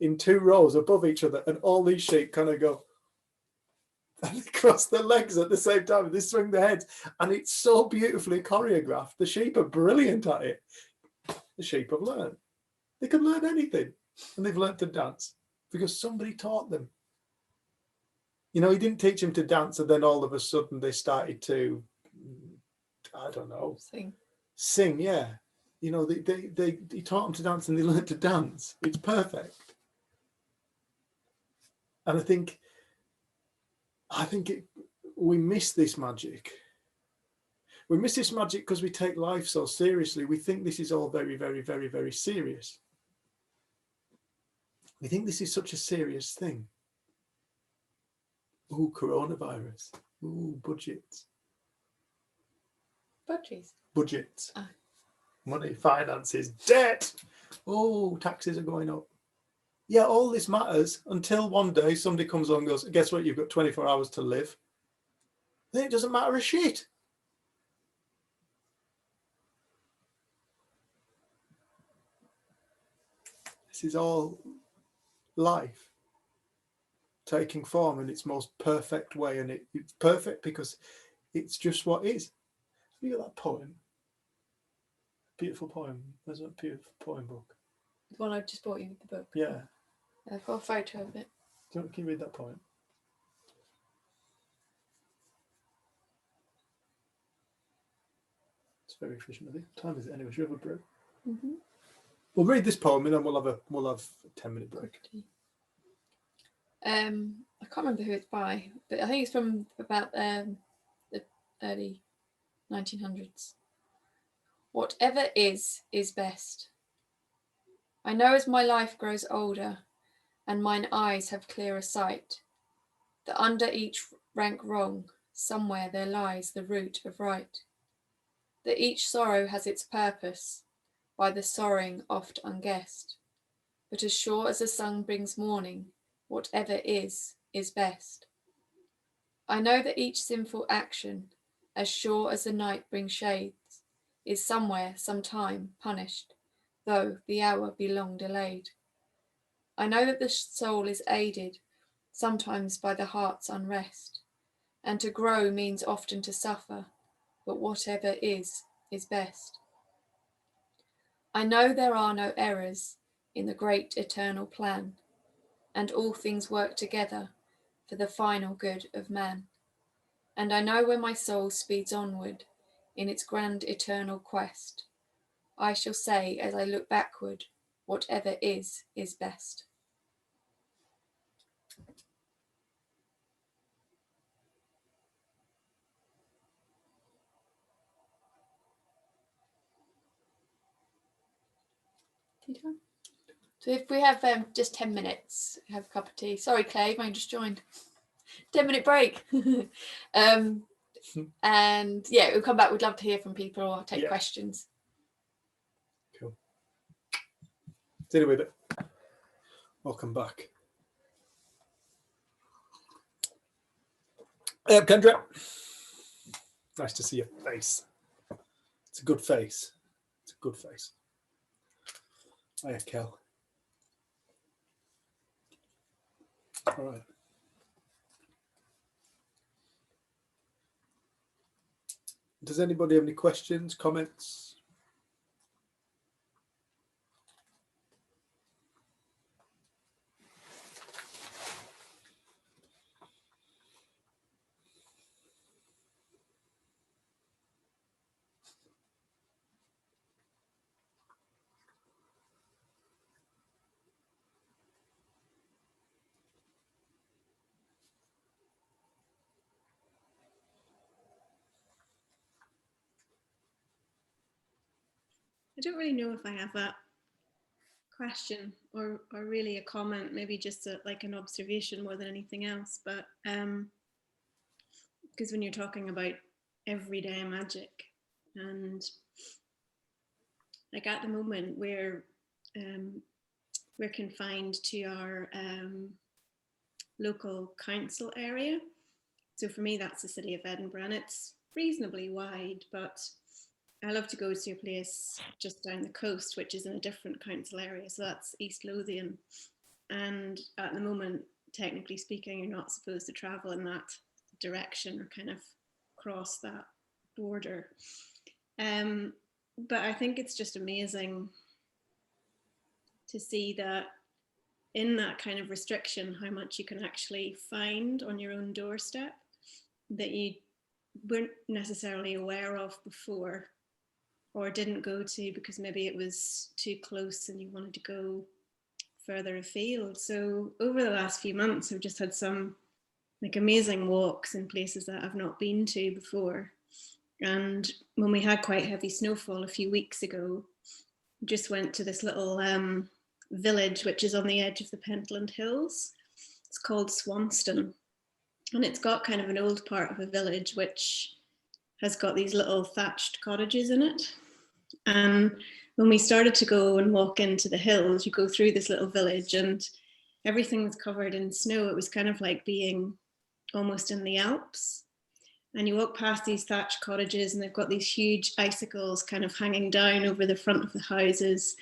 in 2 rows above each other, and all these sheep kind of go and cross their legs at the same time, and they swing their heads, and it's so beautifully choreographed. The sheep are brilliant at it. The sheep have learned. They can learn anything, and they've learned to dance because somebody taught them. You know, he didn't teach them to dance, and then all of a sudden they started to, I don't know, sing. Yeah, you know, he taught them to dance, and they learned to dance. It's perfect. And I think we miss this magic. We miss this magic because we take life so seriously. We think this is all very, very, very, very serious. We think this is such a serious thing. Ooh, coronavirus. Ooh, budgets. Budgets. Oh. Money, finances, debt. Oh, taxes are going up. Yeah, all this matters until one day somebody comes along and goes, guess what, you've got 24 hours to live. Then it doesn't matter a shit. This is all life taking form in its most perfect way, and it's perfect because it's just what is. You got that poem? Beautiful poem. There's a beautiful poem book. The one I just bought you, the book. Yeah. I've got a photo of it. Can you read that poem? It's very efficient, I think. What time is it anyway? Should we have a break? Mm-hmm. We'll read this poem and then we'll have a 10-minute break. I can't remember who it's by, but I think it's from about the early 1900s. Whatever is best. I know as my life grows older and mine eyes have clearer sight, that under each rank wrong somewhere there lies the root of right, that each sorrow has its purpose, by the sorrowing oft unguessed, but as sure as the sun brings morning, whatever is best. I know that each sinful action, as sure as the night brings shades, is somewhere, sometime punished, though the hour be long delayed. I know that the soul is aided sometimes by the heart's unrest, and to grow means often to suffer, but whatever is best. I know there are no errors in the great eternal plan, and all things work together for the final good of man. And I know when my soul speeds onward in its grand eternal quest, I shall say as I look backward, whatever is best. So if we have just 10 minutes, have a cup of tea. Sorry, Clay, I just joined. 10-minute break. And yeah, we'll come back. We'd love to hear from people or take questions. Cool. See you in a bit. Welcome back. Kendra, nice to see your face. It's a good face. It's a good face. Hiya, Kel. All right. Does anybody have any questions, comments? I don't really know if I have a question or really a comment, maybe just like an observation more than anything else. But because when you're talking about everyday magic, and like at the moment we're confined to our local council area. So for me, that's the city of Edinburgh, and it's reasonably wide, but I love to go to a place just down the coast, which is in a different council area. So that's East Lothian. And at the moment, technically speaking, you're not supposed to travel in that direction or kind of cross that border. But I think it's just amazing to see that in that kind of restriction, how much you can actually find on your own doorstep that you weren't necessarily aware of before, or didn't go to because maybe it was too close and you wanted to go further afield. So over the last few months, I've just had some like amazing walks in places that I've not been to before. And when we had quite heavy snowfall a few weeks ago, just went to this little village, which is on the edge of the Pentland Hills. It's called Swanston. And it's got kind of an old part of a village, which has got these little thatched cottages in it. And when we started to go and walk into the hills, you go through this little village and everything was covered in snow. It was kind of like being almost in the Alps. And you walk past these thatched cottages and they've got these huge icicles kind of hanging down over the front of the houses.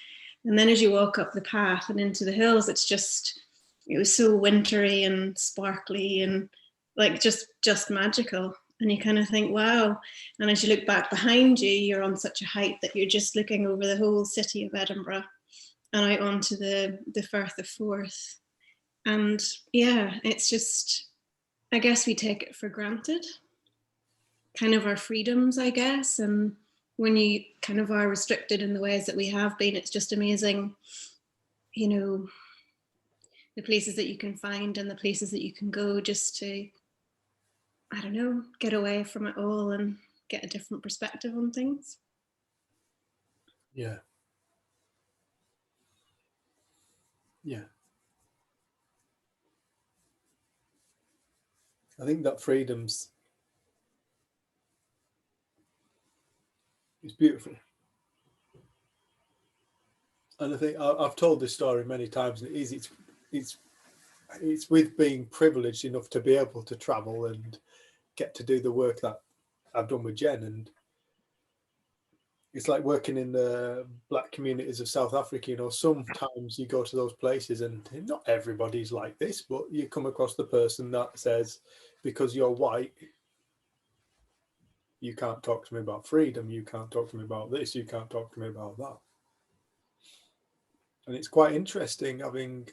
And then as you walk up the path and into the hills, it was so wintry and sparkly and like just magical. And you kind of think, wow. And as you look back behind you, you're on such a height that you're just looking over the whole city of Edinburgh and out onto the Firth of Forth. And yeah, it's just, I guess we take it for granted, kind of our freedoms, I guess. And when you kind of are restricted in the ways that we have been, it's just amazing, you know, the places that you can find and the places that you can go just to, I don't know, get away from it all and get a different perspective on things. Yeah. Yeah. I think that freedom's beautiful. And I think I've told this story many times, and it's with being privileged enough to be able to travel and get to do the work that I've done with Jen. And it's like working in the black communities of South Africa. You know, sometimes you go to those places and not everybody's like this, but you come across the person that says, because you're white, you can't talk to me about freedom, you can't talk to me about this, you can't talk to me about that. And it's quite interesting having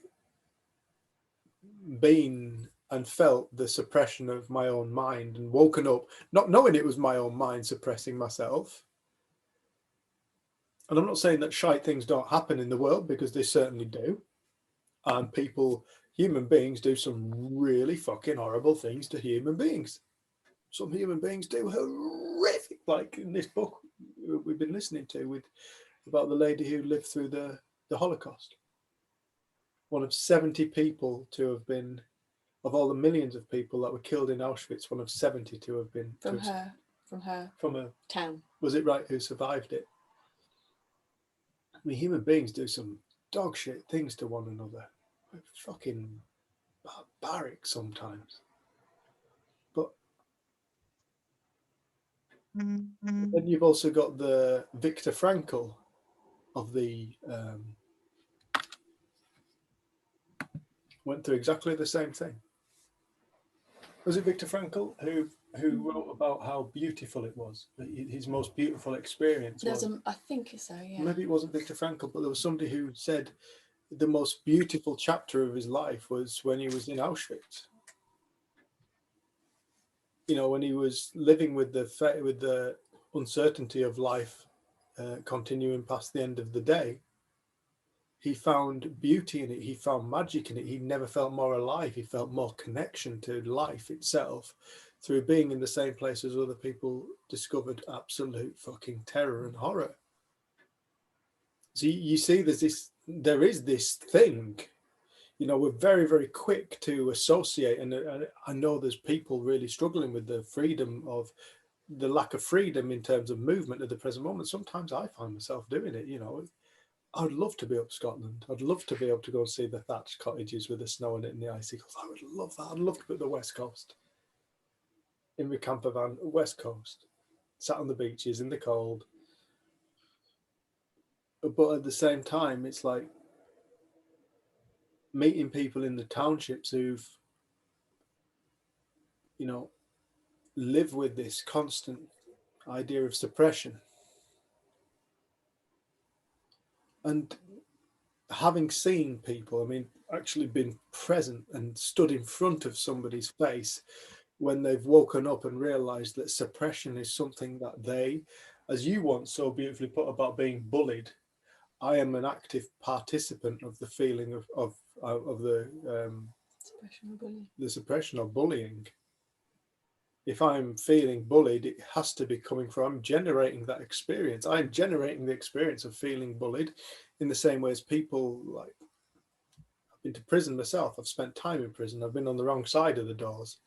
been and felt the suppression of my own mind and woken up not knowing it was my own mind suppressing myself. And I'm not saying that shite things don't happen in the world, because they certainly do. And human beings do some really fucking horrible things to human beings. Some human beings do horrific, like in this book we've been listening to about the lady who lived through the Holocaust. One of 70 people to have been, of all the millions of people that were killed in Auschwitz, one of 70 to have been from her town. Was it right? Who survived it? I mean, human beings do some dog shit things to one another. We're fucking barbaric sometimes. But then you've also got the Viktor Frankl of the went through exactly the same thing. Was it Viktor Frankl who wrote about how beautiful it was? His most beautiful experience was. I think so, yeah. Maybe it wasn't Viktor Frankl, but there was somebody who said the most beautiful chapter of his life was when he was in Auschwitz. You know, when he was living with the uncertainty of life continuing past the end of the day. He found beauty in it. He found magic in it. He never felt more alive. He felt more connection to life itself through being in the same place as other people discovered absolute fucking terror and horror. So you see, there is this thing, you know, we're very, very quick to associate. And I know there's people really struggling with the lack of freedom in terms of movement at the present moment. Sometimes I find myself doing it, you know. I'd love to be up Scotland. I'd love to be able to go and see the thatched cottages with the snow in it and the icicles. I would love that. I'd love to be at the West Coast. In my camper van, West Coast. Sat on the beaches in the cold. But at the same time, it's like meeting people in the townships who've, you know, live with this constant idea of suppression. And having seen people, I mean, actually been present and stood in front of somebody's face when they've woken up and realized that suppression is something that they, as you once so beautifully put about being bullied, I am an active participant of the feeling of the Suppression or bullying. The suppression or bullying. If I'm feeling bullied, it has to be coming from, I'm generating that experience. I'm generating the experience of feeling bullied in the same way as people, like, I've been to prison myself. I've spent time in prison. I've been on the wrong side of the doors,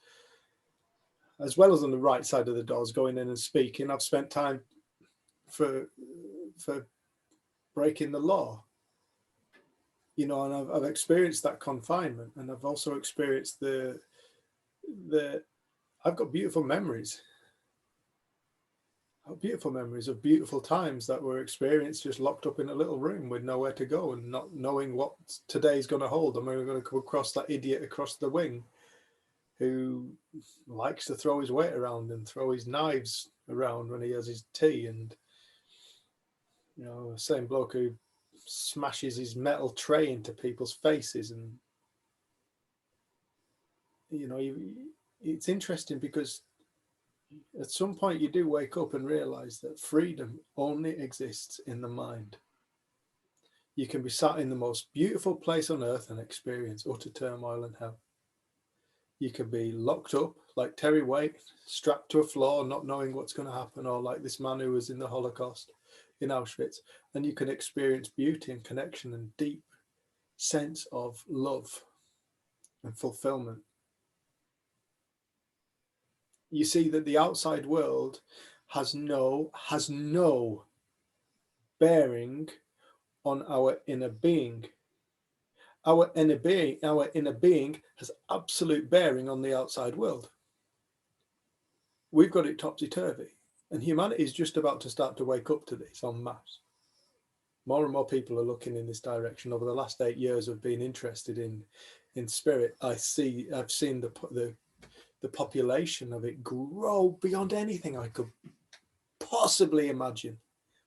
as well as on the right side of the doors, going in and speaking. I've spent time for breaking the law, you know, and I've experienced that confinement, and I've also experienced I've got beautiful memories. Beautiful memories of beautiful times that were experienced just locked up in a little room with nowhere to go and not knowing what today's going to hold. And we're going to come across that idiot across the wing who likes to throw his weight around and throw his knives around when he has his tea. And, you know, the same bloke who smashes his metal tray into people's faces. And, you know, it's interesting because at some point you do wake up and realize that freedom only exists in the mind. You can be sat in the most beautiful place on earth and experience utter turmoil and hell. You can be locked up like Terry Waite, strapped to a floor, not knowing what's going to happen, or like this man who was in the Holocaust in Auschwitz, and you can experience beauty and connection and deep sense of love and fulfillment. You see that the outside world has no bearing on our inner being. Our inner being has absolute bearing on the outside world. We've got it topsy-turvy, and humanity is just about to start to wake up to this en masse. More and more people are looking in this direction. Over the last 8 years of being interested in spirit, I've seen the population of it grow beyond anything I could possibly imagine.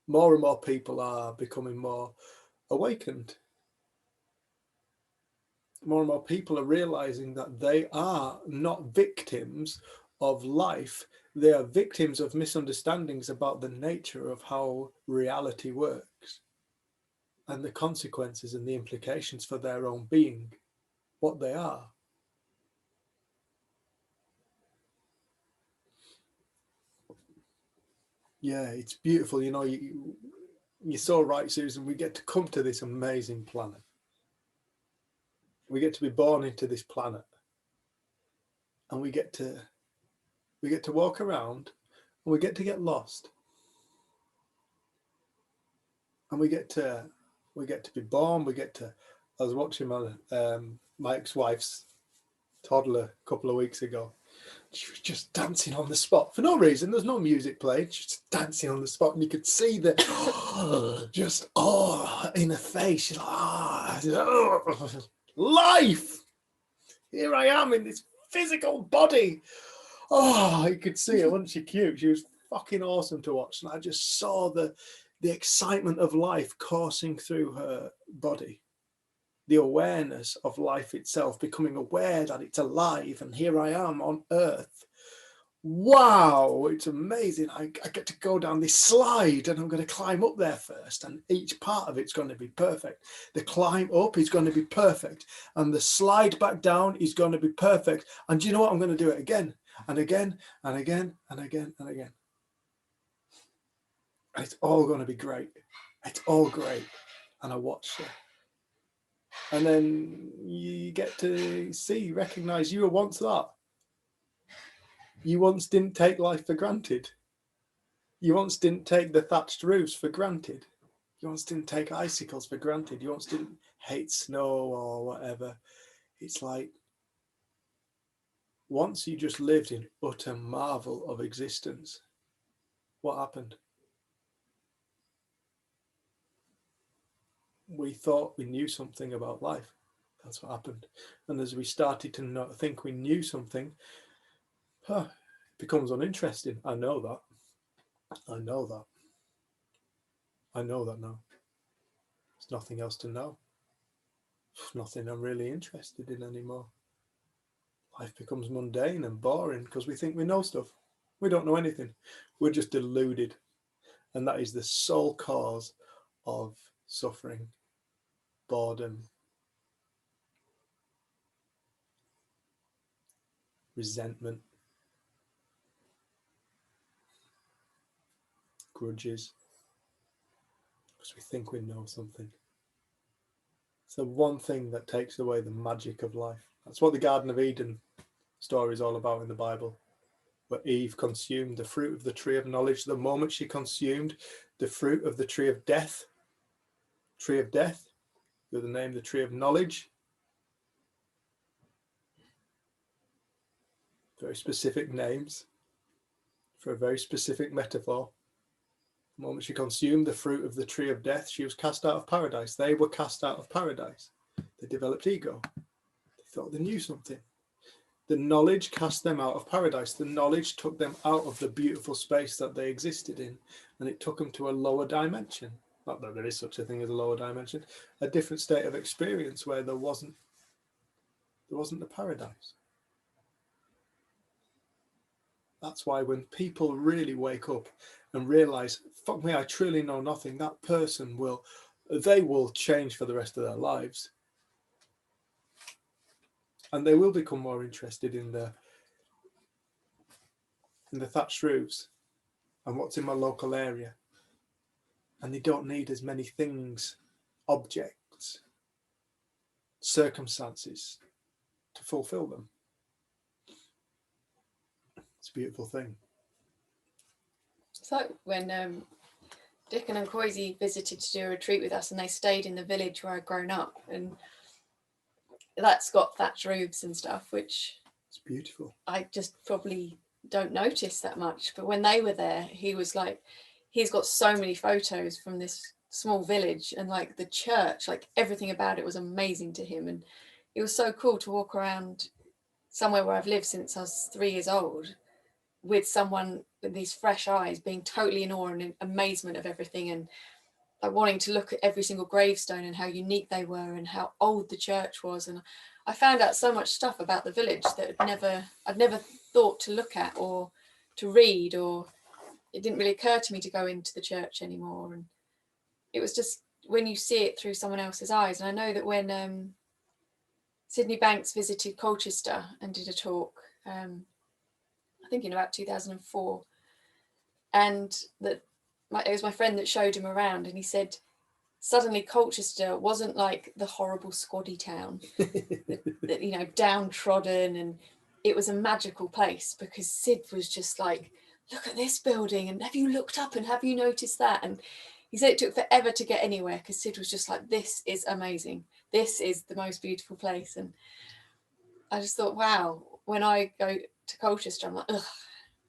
More and more people are becoming more awakened more and more people are realizing that they are not victims of life. They are victims of misunderstandings about the nature of how reality works and the consequences and the implications for their own being, what they are. Yeah, it's beautiful. You know, you're so right, Susan. We get to come to this amazing planet. We get to be born into this planet, and we get to walk around, and we get to get lost, and we get to be born. I was watching my ex-wife's toddler a couple of weeks ago. She was just dancing on the spot for no reason. There's no music playing. She's just dancing on the spot, and you could see the just in her face. She's like, life. Here I am in this physical body. Oh, you could see her. Wasn't she cute? She was fucking awesome to watch, and I just saw the excitement of life coursing through her body. The awareness of life itself, becoming aware that it's alive, and here I am on Earth. Wow, it's amazing. I get to go down this slide, and I'm going to climb up there first, and each part of it's going to be perfect. The climb up is going to be perfect, and the slide back down is going to be perfect. And do you know what? I'm going to do it again and again and again and again and again. And it's all going to be great. It's all great. And I watched it. And then you get to recognize you were once that. You once didn't take life for granted. You once didn't take the thatched roofs for granted. You once didn't take icicles for granted. You once didn't hate snow or whatever. It's like, once you just lived in utter marvel of existence. What happened? We thought we knew something about life. That's what happened. And as we started to not think we knew something, it becomes uninteresting. I know that. I know that. I know that now. There's nothing else to know. Nothing I'm really interested in anymore. Life becomes mundane and boring because we think we know stuff. We don't know anything. We're just deluded. And that is the sole cause of suffering, boredom, resentment, grudges, because we think we know something. It's the one thing that takes away the magic of life. That's what the Garden of Eden story is all about in the Bible, where Eve consumed the fruit of the tree of knowledge. The moment she consumed the fruit of the tree of death, you're the name, the tree of knowledge, very specific names for a very specific metaphor. The moment she consumed the fruit of the tree of death, she was cast out of paradise. They were cast out of paradise. They developed ego. They thought they knew something. The knowledge cast them out of paradise. The knowledge took them out of the beautiful space that they existed in, and it took them to a lower dimension. Not that there is such a thing as a lower dimension, a different state of experience where there wasn't a paradise. That's why when people really wake up and realize, fuck me, I truly know nothing, that person will change for the rest of their lives. And they will become more interested in the thatched roofs and what's in my local area. And they don't need as many things, objects, circumstances to fulfill them. It's a beautiful thing. It's like when Dickon and Coisy visited to do a retreat with us, and they stayed in the village where I'd grown up, and that's got thatched roofs and stuff, which it's beautiful. I just probably don't notice that much. But when they were there, he was like, he's got so many photos from this small village, and like the church, like everything about it was amazing to him. And it was so cool to walk around somewhere where I've lived since I was 3 years old with someone with these fresh eyes, being totally in awe and in amazement of everything, and like wanting to look at every single gravestone and how unique they were and how old the church was. And I found out so much stuff about the village that I'd never thought to look at or to read, or it didn't really occur to me to go into the church anymore. And it was just when you see it through someone else's eyes. And I know that when Sydney Banks visited Colchester and did a talk, I think in about 2004, and that it was my friend that showed him around, and he said suddenly Colchester wasn't like the horrible squaddy town that, you know, downtrodden, and it was a magical place because Sid was just like, look at this building, and have you looked up, and have you noticed that? And he said it took forever to get anywhere because Sid was just like, this is amazing, this is the most beautiful place. And I just thought, wow, when I go to Colchester, I'm like, ugh,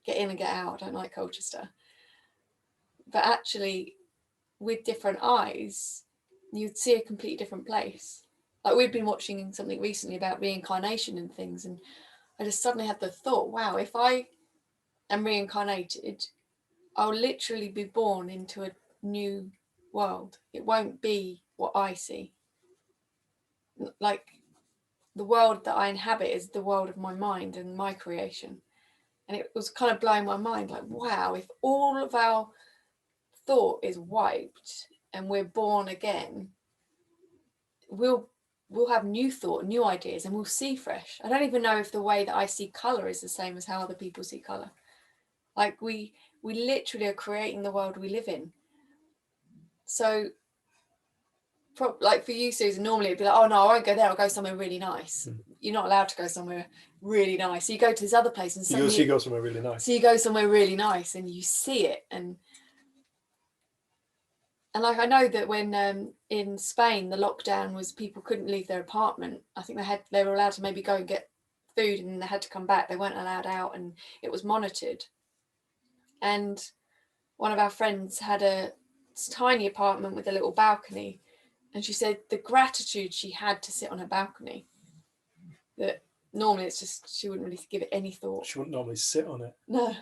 get in and get out, I don't like Colchester. But actually, with different eyes, you'd see a completely different place. Like we've been watching something recently about reincarnation and things, and I just suddenly had the thought, wow, if I am reincarnated, I'll literally be born into a new world. It won't be what I see. Like the world that I inhabit is the world of my mind and my creation. And it was kind of blowing my mind, like, wow, if all of our thought is wiped and we're born again, we'll have new thought, new ideas, and we'll see fresh. I don't even know if the way that I see color is the same as how other people see color. Like we literally are creating the world we live in. So like for you, Susan, normally it'd be like, oh no, I won't go there, I'll go somewhere really nice. You're not allowed to go somewhere really nice. So you go to this other place and suddenly you go somewhere really nice. So you go somewhere really nice and you see it. And like I know that when in Spain the lockdown was people couldn't leave their apartment. I think they were allowed to maybe go and get food and they had to come back. They weren't allowed out and it was monitored. And one of our friends had a tiny apartment with a little balcony, and she said the gratitude she had to sit on her balcony, that normally it's just, she wouldn't really give it any thought. She wouldn't normally sit on it. No,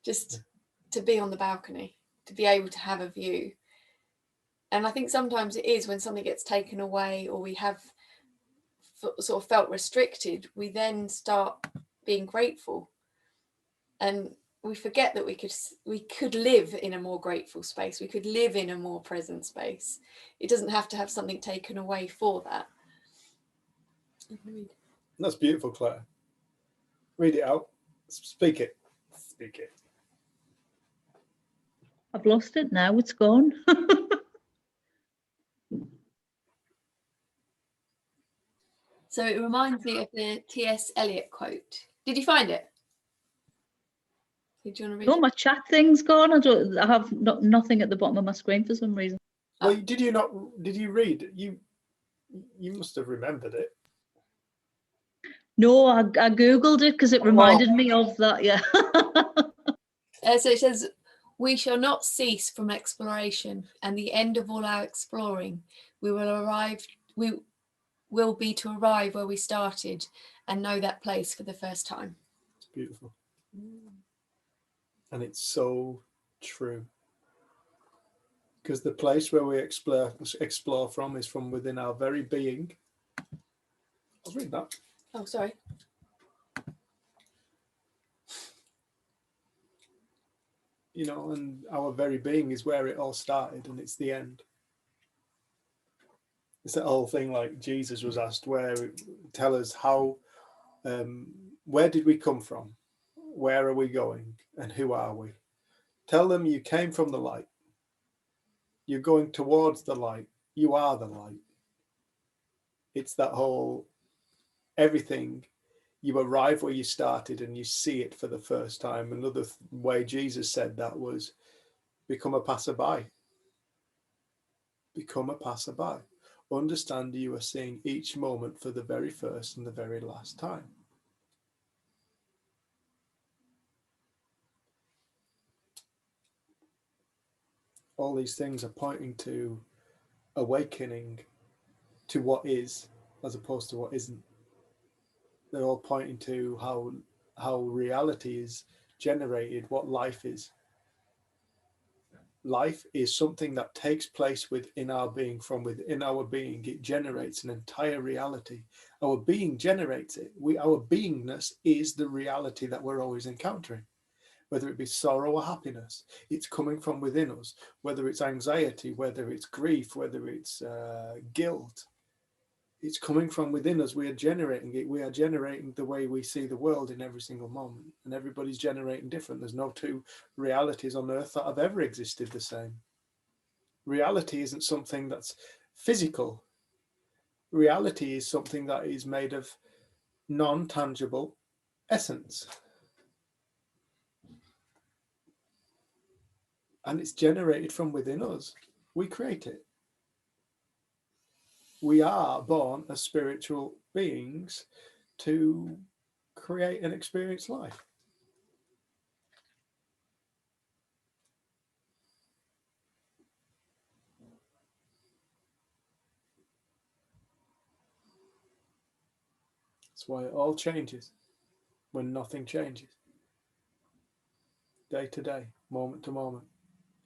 just to be on the balcony, to be able to have a view. And I think sometimes it is when something gets taken away or we have sort of felt restricted, we then start being grateful. And we forget that we could live in a more grateful space. We could live in a more present space. It doesn't have to have something taken away for that. That's beautiful, Claire. Read it out. Speak it. Speak it. I've lost it now. It's gone. So it reminds me of the T.S. Eliot quote. Did you find it? Did you want to read No, it? my chat thing's gone. I have nothing at the bottom of my screen for some reason. Well, did you read? You must have remembered it. No, I googled it because it reminded me of that. Yeah. So it says, we shall not cease from exploration, and the end of all our exploring, we will be to arrive where we started and know that place for the first time. It's beautiful. And it's so true. Because the place where we explore from is from within our very being. I'll read that. Oh, sorry. You know, and our very being is where it all started and it's the end. It's that whole thing, like Jesus was asked, tell us how, where did we come from? Where are we going? And who are we? Tell them you came from the light. You're going towards the light. You are the light. It's that whole, everything, you arrive where you started and you see it for the first time. Another way Jesus said that was, become a passerby. Become a passerby. Understand you are seeing each moment for the very first and the very last time. All these things are pointing to awakening to what is as opposed to what isn't. They're all pointing to how reality is generated, what life is. Life is something that takes place within our being. From within our being, it generates an entire reality. Our being generates it. Our beingness is the reality that we're always encountering. Whether it be sorrow or happiness, it's coming from within us. Whether it's anxiety, whether it's grief, whether it's guilt, it's coming from within us. We are generating it. We are generating the way we see the world in every single moment. And everybody's generating different. There's no two realities on earth that have ever existed the same. Reality isn't something that's physical. Reality is something that is made of non-tangible essence. And it's generated from within us. We create it. We are born as spiritual beings to create and experience life. That's why it all changes when nothing changes. Day to day, moment to moment.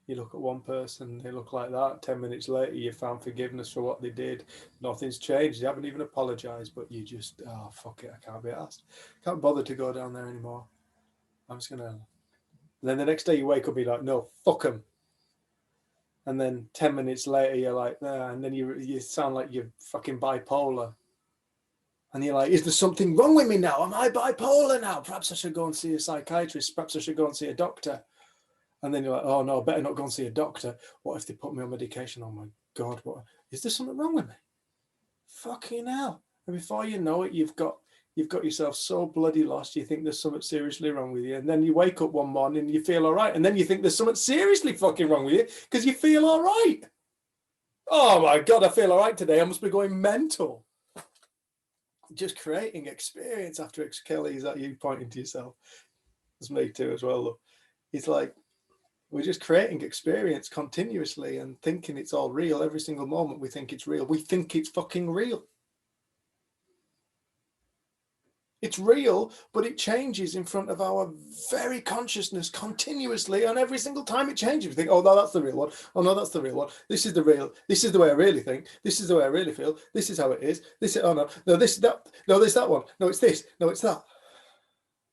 You look at one person, they look like that. 10 minutes later, you found forgiveness for what they did. Nothing's changed. You haven't even apologized, but you just, oh, fuck it, I can't be asked. Can't bother to go down there anymore. I'm just going to. And then the next day you wake up, you're like, no, fuck them. And then 10 minutes later, you're like, nah. And then you sound like you're fucking bipolar. And you're like, is there something wrong with me now? Am I bipolar now? Perhaps I should go and see a psychiatrist. Perhaps I should go and see a doctor. And then you're like, oh no, I better not go and see a doctor. What if they put me on medication? Oh my God, what is there something wrong with me? Fucking hell. And before you know it, you've got yourself so bloody lost, you think there's something seriously wrong with you. And then you wake up one morning and you feel all right. And then you think there's something seriously fucking wrong with you because you feel all right. Oh my God, I feel all right today. I must be going mental. Just creating experience after Kelly, is that you pointing to yourself? It's me too as well, though. It's like, we're just creating experience continuously and thinking it's all real. Every single moment we think it's real. We think it's fucking real. It's real, but it changes in front of our very consciousness continuously, and every single time it changes. We think, oh no, that's the real one. Oh no, that's the real one. This is the real. This is the way I really think. This is the way I really feel. This is how it is. This is, oh no, no, this, that, no, there's that one. No, it's this. No, it's that.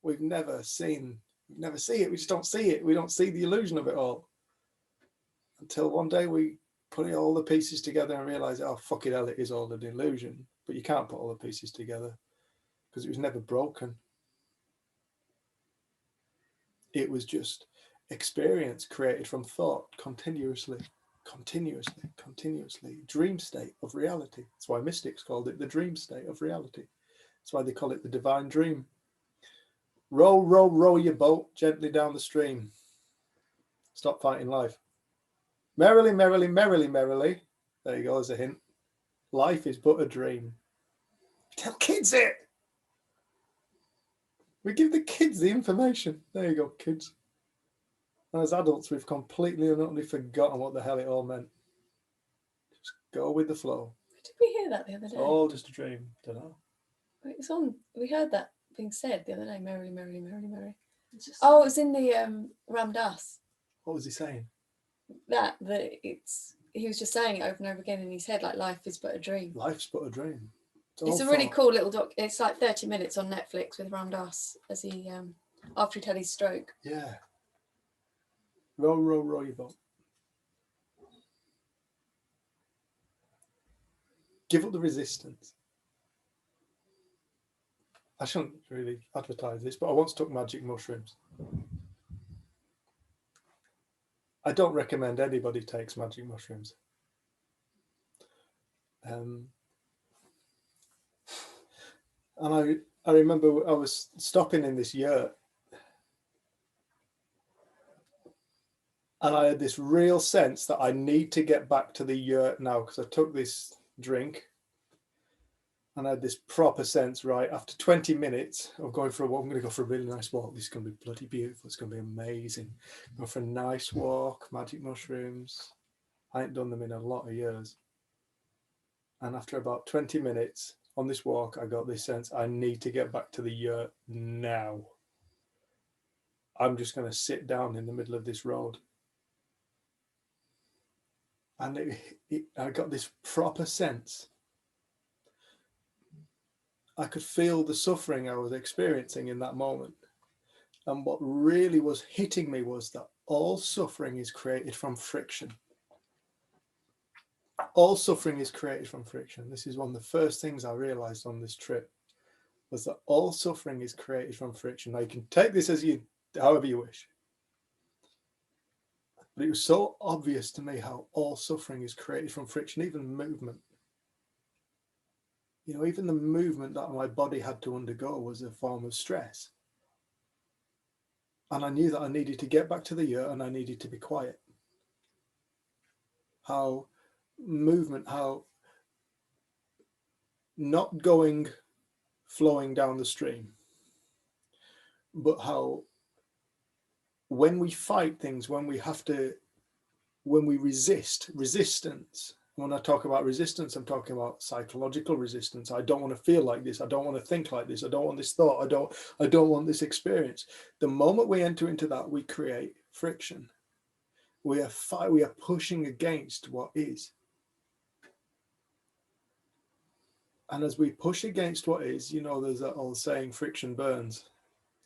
We've never see it. We just don't see it. We don't see the illusion of it all. Until one day we put all the pieces together and realize, oh, fucking hell, it is all an illusion. But you can't put all the pieces together because it was never broken. It was just experience created from thought continuously. Dream state of reality. That's why mystics called it the dream state of reality. That's why they call it the divine dream. Row, row, row your boat gently down the stream. Stop fighting life. Merrily, merrily, merrily, merrily. There you go, as a hint. Life is but a dream. Tell kids it. We give the kids the information. There you go, kids. And as adults, we've completely and utterly forgotten what the hell it all meant. Just go with the flow. Did we hear that the other day? It's all just a dream. Don't know. It was on. We heard that being said the other day. Merrily, merrily, merrily, merrily. Oh, it was in the Ram Dass. What was he saying? That it's. He was just saying it over and over again in his head, like life is but a dream. Life's but a dream. It's a really cool little doc. It's like 30 minutes on Netflix with Ram Dass as he after he'd had his stroke. Yeah. Row, row, row your boat. Give up the resistance. I shouldn't really advertise this, but I once took magic mushrooms. I don't recommend anybody takes magic mushrooms. And I remember I was stopping in this yurt, and I had this real sense that I need to get back to the yurt now because I took this drink and I had this proper sense, right, after 20 minutes of going for a walk, I'm going to go for a really nice walk. This is going to be bloody beautiful. It's going to be amazing. Go for a nice walk, magic mushrooms. I ain't done them in a lot of years. And after about 20 minutes on this walk, I got this sense, I need to get back to the yurt now. I'm just going to sit down in the middle of this road. And I got this proper sense. I could feel the suffering I was experiencing in that moment. And what really was hitting me was that all suffering is created from friction. All suffering is created from friction. This is one of the first things I realized on this trip, was that all suffering is created from friction. Now you can take this as however you wish. But it was so obvious to me how all suffering is created from friction, even movement. You know, even the movement that my body had to undergo was a form of stress. And I knew that I needed to get back to the yurt and I needed to be quiet. How movement, how not going, flowing down the stream, but how when we fight things, when we resistance. When I talk about resistance, I'm talking about psychological resistance. I don't want to feel like this. I don't want to think like this. I don't want this thought. I don't want this experience. The moment we enter into that, we create friction. We are pushing against what is. And as we push against what is, you know, there's that old saying, friction burns.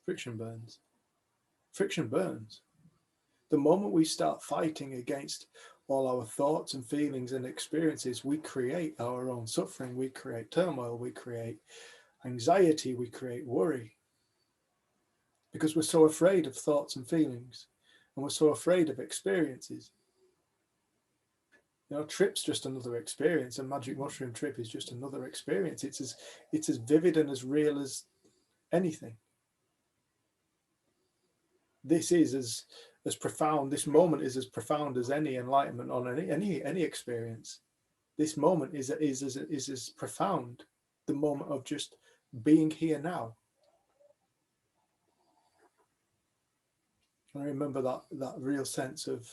Friction burns. Friction burns. The moment we start fighting against all our thoughts and feelings and experiences, we create our own suffering, we create turmoil, we create anxiety, we create worry. Because we're so afraid of thoughts and feelings, and we're so afraid of experiences. You know, trip's just another experience. A magic mushroom trip is just another experience. It's as vivid and as real as anything. This is as profound. This moment is as profound as any enlightenment on any experience. This moment is as profound. The moment of just being here now. And I remember that real sense of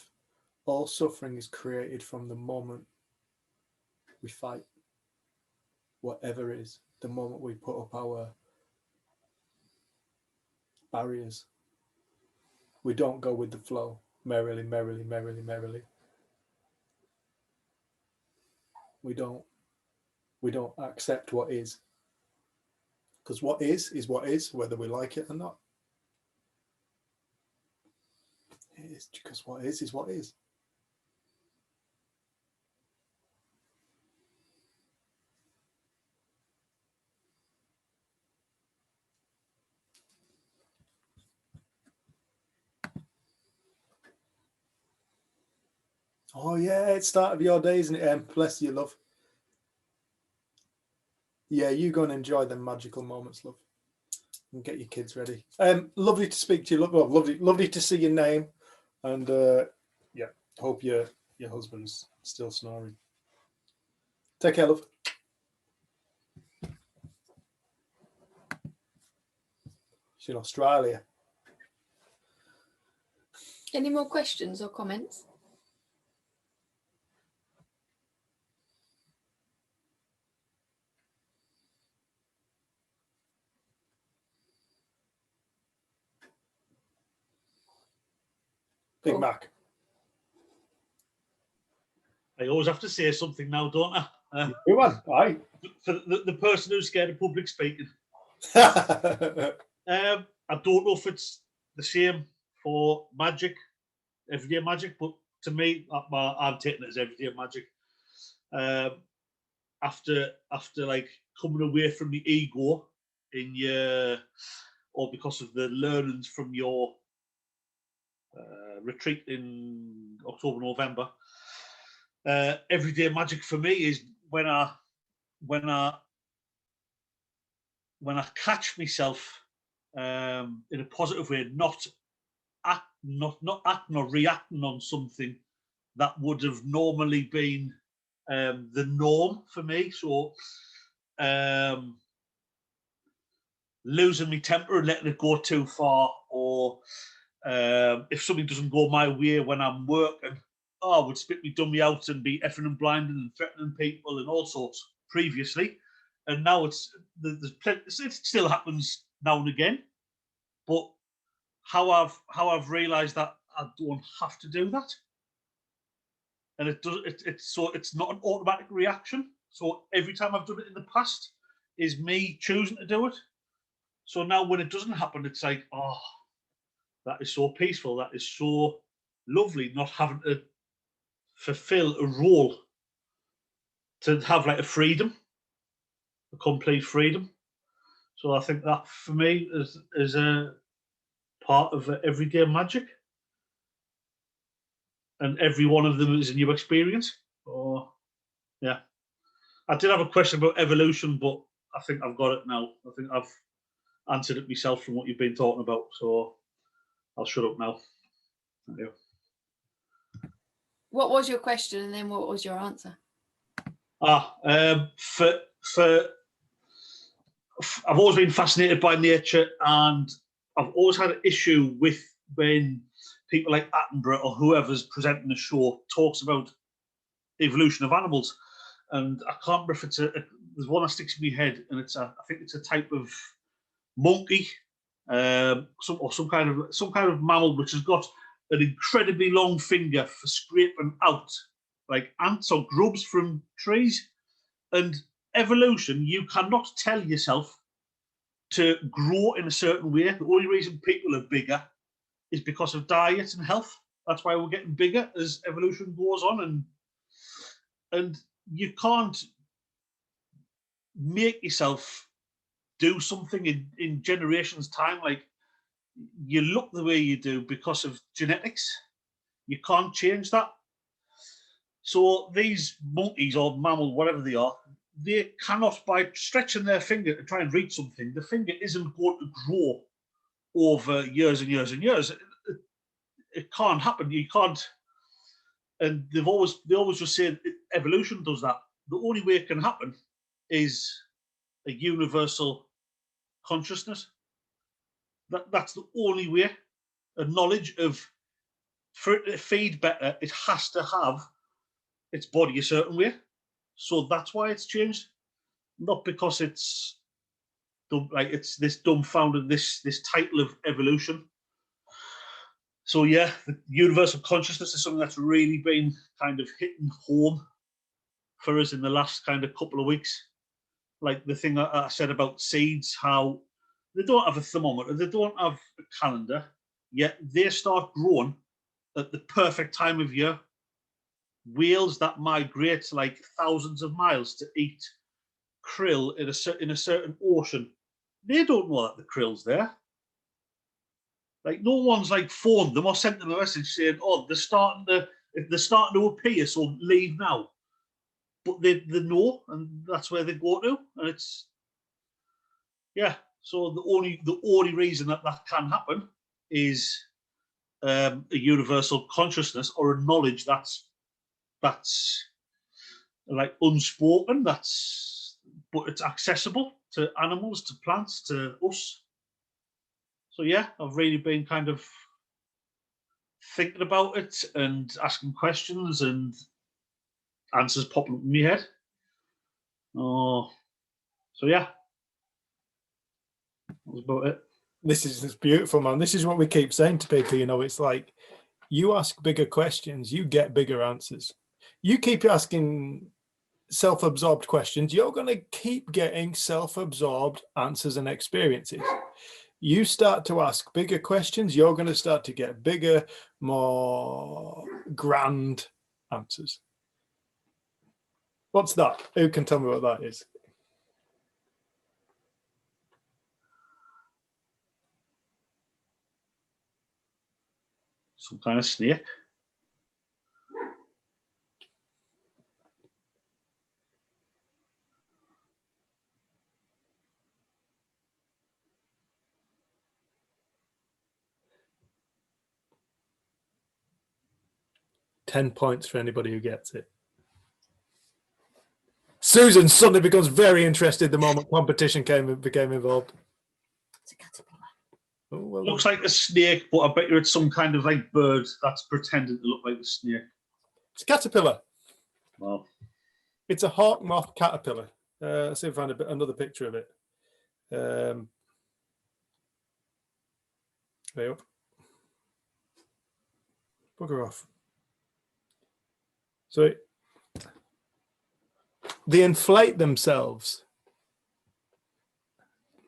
all suffering is created from the moment we fight whatever is, the moment we put up our barriers. We don't go with the flow, merrily, merrily, merrily, merrily. We don't accept what is. Because what is what is, whether we like it or not. It is because what is what is. Oh yeah, it's start of your day, isn't it? Bless you, love. Yeah, you go and enjoy them magical moments, love. And get your kids ready. Lovely to speak to you. Well, lovely to see your name. And yeah, hope your husband's still snoring. Take care, love. She's in Australia. Any more questions or comments? Big Cool. Mac. I always have to say something now, don't I? Good one. Aye. For the person who's scared of public speaking. I don't know if it's the same for magic, everyday magic, but to me, I'm taking it as everyday magic. After like coming away from the ego in your, or because of the learnings from your retreat in October, November, everyday magic for me is when I catch myself in a positive way, not acting or reacting on something that would have normally been the norm for me. So losing my temper and letting it go too far, or if something doesn't go my way when I'm working, I would spit me dummy out and be effing and blinding and threatening people and all sorts previously. And now it still happens now and again, but how I've realised that I don't have to do that. and it does. It's not an automatic reaction. So every time I've done it in the past, is me choosing to do it. So now when it doesn't happen, it's like, oh, that is so peaceful. That is so lovely, not having to fulfill a role, to have like a freedom, a complete freedom. So I think that for me is a part of everyday magic, and every one of them is a new experience. Oh, yeah. I did have a question about evolution, but I think I've got it now. I think I've answered it myself from what you've been talking about. So I'll shut up now. Thank you. What was your question, and then what was your answer? I've always been fascinated by nature, and I've always had an issue with when people like Attenborough or whoever's presenting the show talks about evolution of animals. And I can't remember if there's one that sticks in my head, and I think it's a type of monkey, some kind of mammal which has got an incredibly long finger for scraping out like ants or grubs from trees. And evolution, you cannot tell yourself to grow in a certain way. The only reason people are bigger is because of diet and health. That's why we're getting bigger as evolution goes on, and you can't make yourself do something in generations' time. Like, you look the way you do because of genetics. You can't change that. So these monkeys or mammals, whatever they are, they cannot, by stretching their finger to try and reach something, the finger isn't going to grow over years and years and years. It can't happen. You can't. And they always just say evolution does that. The only way it can happen is a universal consciousness. That's the only way. A knowledge of, for it to feed better, it has to have its body a certain way. So that's why it's changed, not because it's this dumbfounded this title of evolution. So yeah, the universal consciousness is something that's really been kind of hitting home for us in the last kind of couple of weeks. Like the thing I said about seeds, how they don't have a thermometer, they don't have a calendar, yet they start growing at the perfect time of year. Whales that migrate like thousands of miles to eat krill in a certain ocean, they don't know that the krill's there. Like, no one's like phoned them or sent them a message saying, "Oh, they're starting to appear, so leave now." But they know, and that's where they go to, and it's So the only reason that can happen is a universal consciousness or a knowledge that's like unspoken. But it's accessible to animals, to plants, to us. So yeah, I've really been kind of thinking about it and asking questions, and answers popping up in my head. Oh, so yeah, that was about it. This is beautiful, man. This is what we keep saying to people. You know, it's like, you ask bigger questions, you get bigger answers. You keep asking self-absorbed questions, you're going to keep getting self-absorbed answers and experiences. You start to ask bigger questions, you're going to start to get bigger, more grand answers. What's that? Who can tell me what that is? Some kind of snake. £10 for anybody who gets it. Susan suddenly becomes very interested the moment competition became involved. It's a caterpillar. Oh, well, Looks like a snake, but I bet you it's some kind of like bird that's pretending to look like a snake. it's a caterpillar. Well, It's a hawk moth caterpillar. Let's see if I find another picture of it. There you go. Bugger off. So they inflate themselves.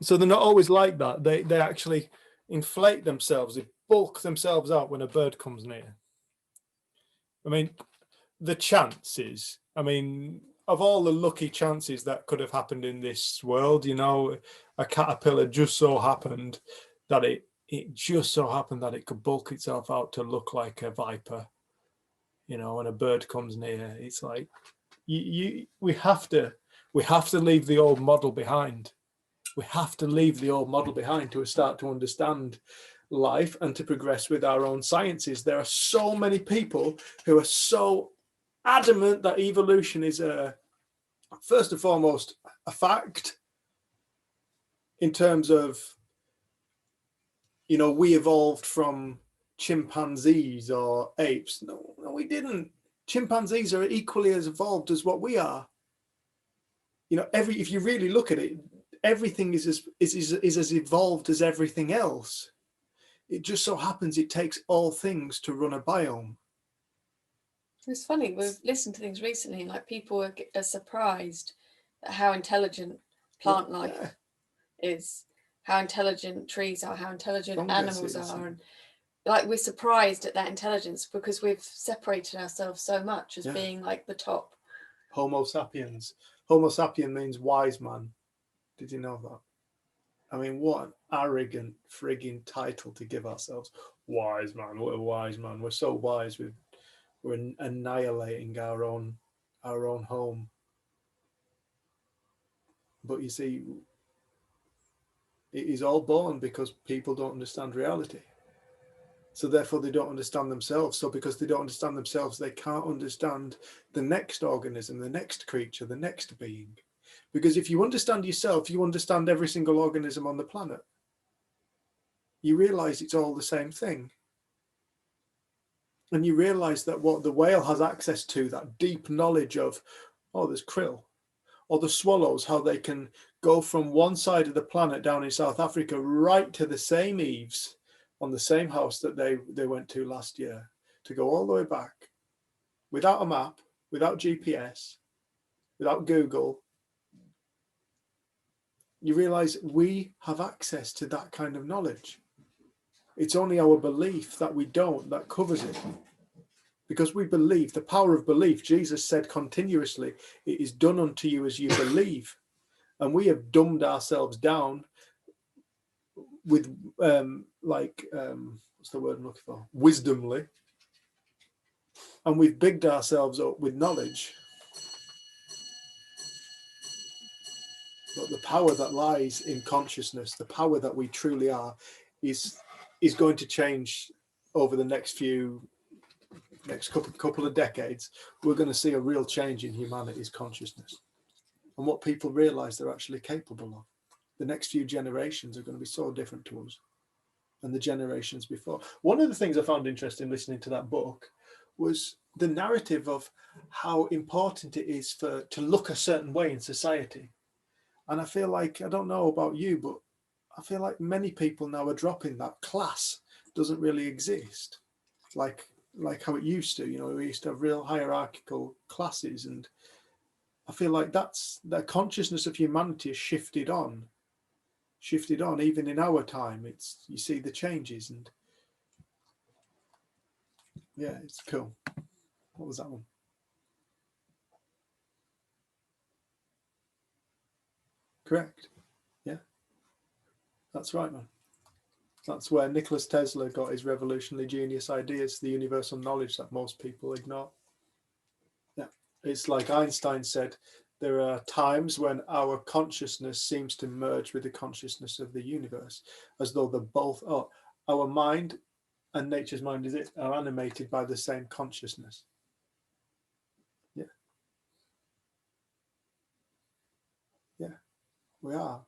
So they're not always like that. They actually inflate themselves. They bulk themselves out when a bird comes near. I mean, the chances, I mean, of all the lucky chances that could have happened in this world, you know, a caterpillar just so happened that it just so happened that it could bulk itself out to look like a viper, you know, when a bird comes near. It's like we have to leave the old model behind. We have to leave the old model behind to start to understand life and to progress with our own sciences. There are so many people who are so adamant that evolution is first and foremost a fact, in terms of, you know, we evolved from chimpanzees or apes. No, we didn't. Chimpanzees are equally as evolved as what we are. You know, if you really look at it, everything is as evolved as everything else. It just so happens it takes all things to run a biome. It's funny, we've listened to things recently, like people are surprised at how intelligent plant life is, how intelligent trees are, how intelligent animals are. And like, we're surprised at that intelligence because we've separated ourselves so much as being like the top. Homo sapiens. Homo sapien means wise man. Did you know that? I mean, what an arrogant frigging title to give ourselves. Wise man. What a wise man. We're so wise. We're annihilating our own home. But you see, it is all born because people don't understand reality. So therefore they don't understand themselves. So because they don't understand themselves, they can't understand the next organism, the next creature, the next being. Because if you understand yourself, you understand every single organism on the planet. You realize it's all the same thing. And you realize that what the whale has access to, that deep knowledge of, oh, there's krill, or the swallows, how they can go from one side of the planet down in South Africa right to the same eaves on the same house that they went to last year, to go all the way back without a map, without GPS, without Google. You realize we have access to that kind of knowledge. It's only our belief that we don't that covers it. Because we believe, the power of belief, Jesus said continuously, it is done unto you as you believe. And we have dumbed ourselves down with, what's the word I'm looking for? Wisdomly. And we've bigged ourselves up with knowledge. But the power that lies in consciousness, the power that we truly are, is going to change over the next couple of decades. We're going to see a real change in humanity's consciousness and what people realize they're actually capable of. The next few generations are going to be so different to us and the generations before. One of the things I found interesting listening to that book was the narrative of how important it is to look a certain way in society. And I feel like, I don't know about you, but I feel like many people now are dropping that. Class doesn't really exist like how it used to. You know, we used to have real hierarchical classes, and I feel like that's the consciousness of humanity has shifted on even in our time. You see the changes, and yeah, it's cool. What was that one? Correct. Yeah, that's right, man. That's where Nikola Tesla got his revolutionary genius ideas, the universal knowledge that most people ignore. Yeah, it's like Einstein said, there are times when our consciousness seems to merge with the consciousness of the universe, as though they're both, our mind and nature's mind are animated by the same consciousness. Yeah. Yeah, we are.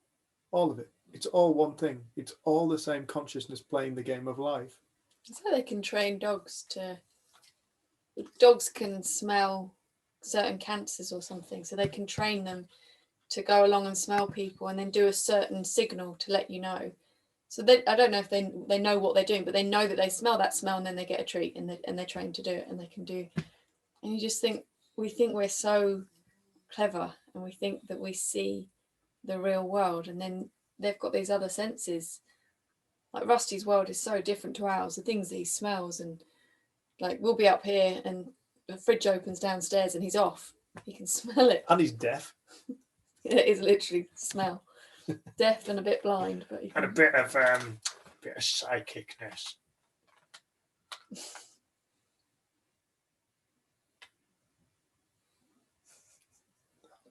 All of it. It's all one thing. It's all the same consciousness playing the game of life. It's like they can train dogs can smell certain cancers or something, so they can train them to go along and smell people and then do a certain signal to let you know. So I don't know if they know what they're doing, but they know that they smell that smell and then they get a treat, and they're trained to do it, and they can do And you just think, we think we're so clever and we think that we see the real world, and then they've got these other senses. Like Rusty's world is so different to ours, the things that he smells, and like we'll be up here and the fridge opens downstairs and he's off. He can smell it. And he's deaf. It is literally smell. Deaf and a bit blind, but he And a can... bit of psychicness.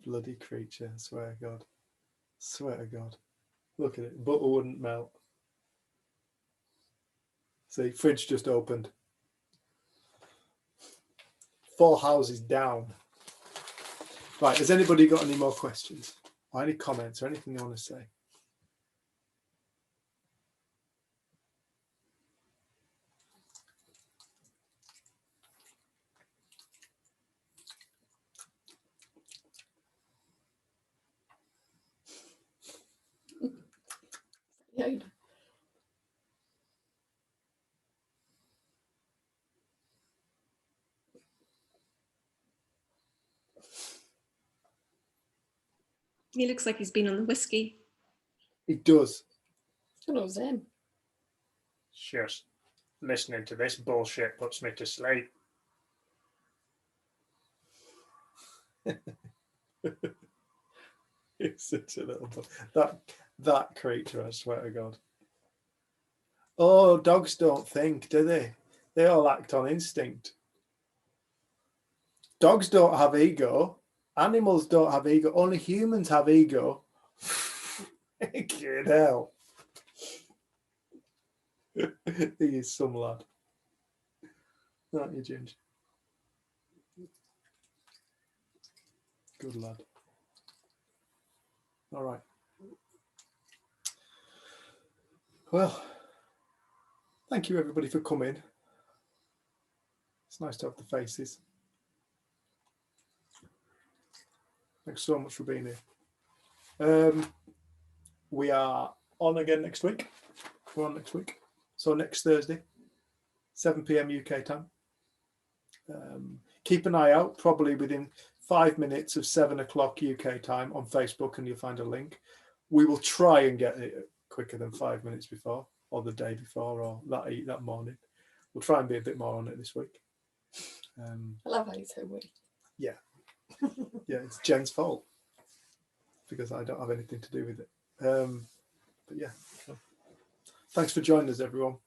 Bloody creature, I swear to God. Swear to God. Look at it. Butter wouldn't melt. See, fridge just opened. 4 houses down. Right, has anybody got any more questions? Or any comments or anything they want to say? Yeah. He looks like he's been on the whiskey. It does. Good old Zen. Just listening to this bullshit puts me to sleep. It's such a little that creature, I swear to God. Oh, dogs don't think, do they? They all act on instinct. Dogs don't have ego. Animals don't have ego. Only humans have ego. Fucking hell. He is some lad. Aren't you, Ginger? Good lad. All right. Well, thank you everybody for coming. It's nice to have the faces. Thanks so much for being here. We are on again next week. We're on next week. So next Thursday, 7 p.m. UK time. Keep an eye out, probably within 5 minutes of 7 o'clock UK time on Facebook, and you'll find a link. We will try and get it quicker than 5 minutes before, or the day before, or that morning. We'll try and be a bit more on it this week. I love how you say we. Yeah. Yeah, it's Jen's fault because I don't have anything to do with it. But yeah, thanks for joining us, everyone.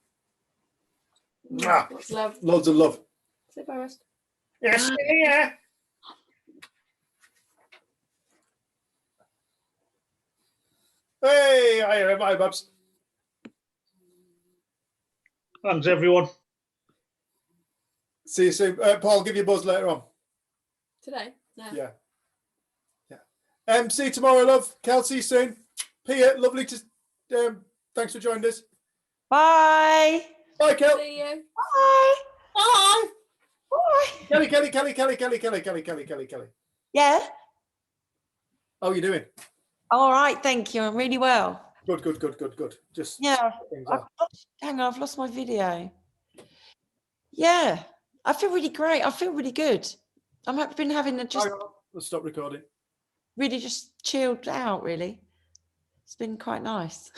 Lots of love. Loads of love. Say bye, Rust. Yes, yeah. Hey, hi, Babs. Thanks, everyone. See you soon. Paul, give you a buzz later on. Today? No. Yeah. Yeah. See you tomorrow, love. Cal, see you soon. Pia, lovely to... thanks for joining us. Bye. Bye, Kel. See you. Bye. Bye. Bye. Kelly. Yeah. How are you doing? All right. Thank you. I'm really well. Good. Just Yeah. things off. Hang on. I've lost my video. Yeah. I feel really great. I feel really good. I've been having Let's stop recording. really just chilled out, really. It's been quite nice.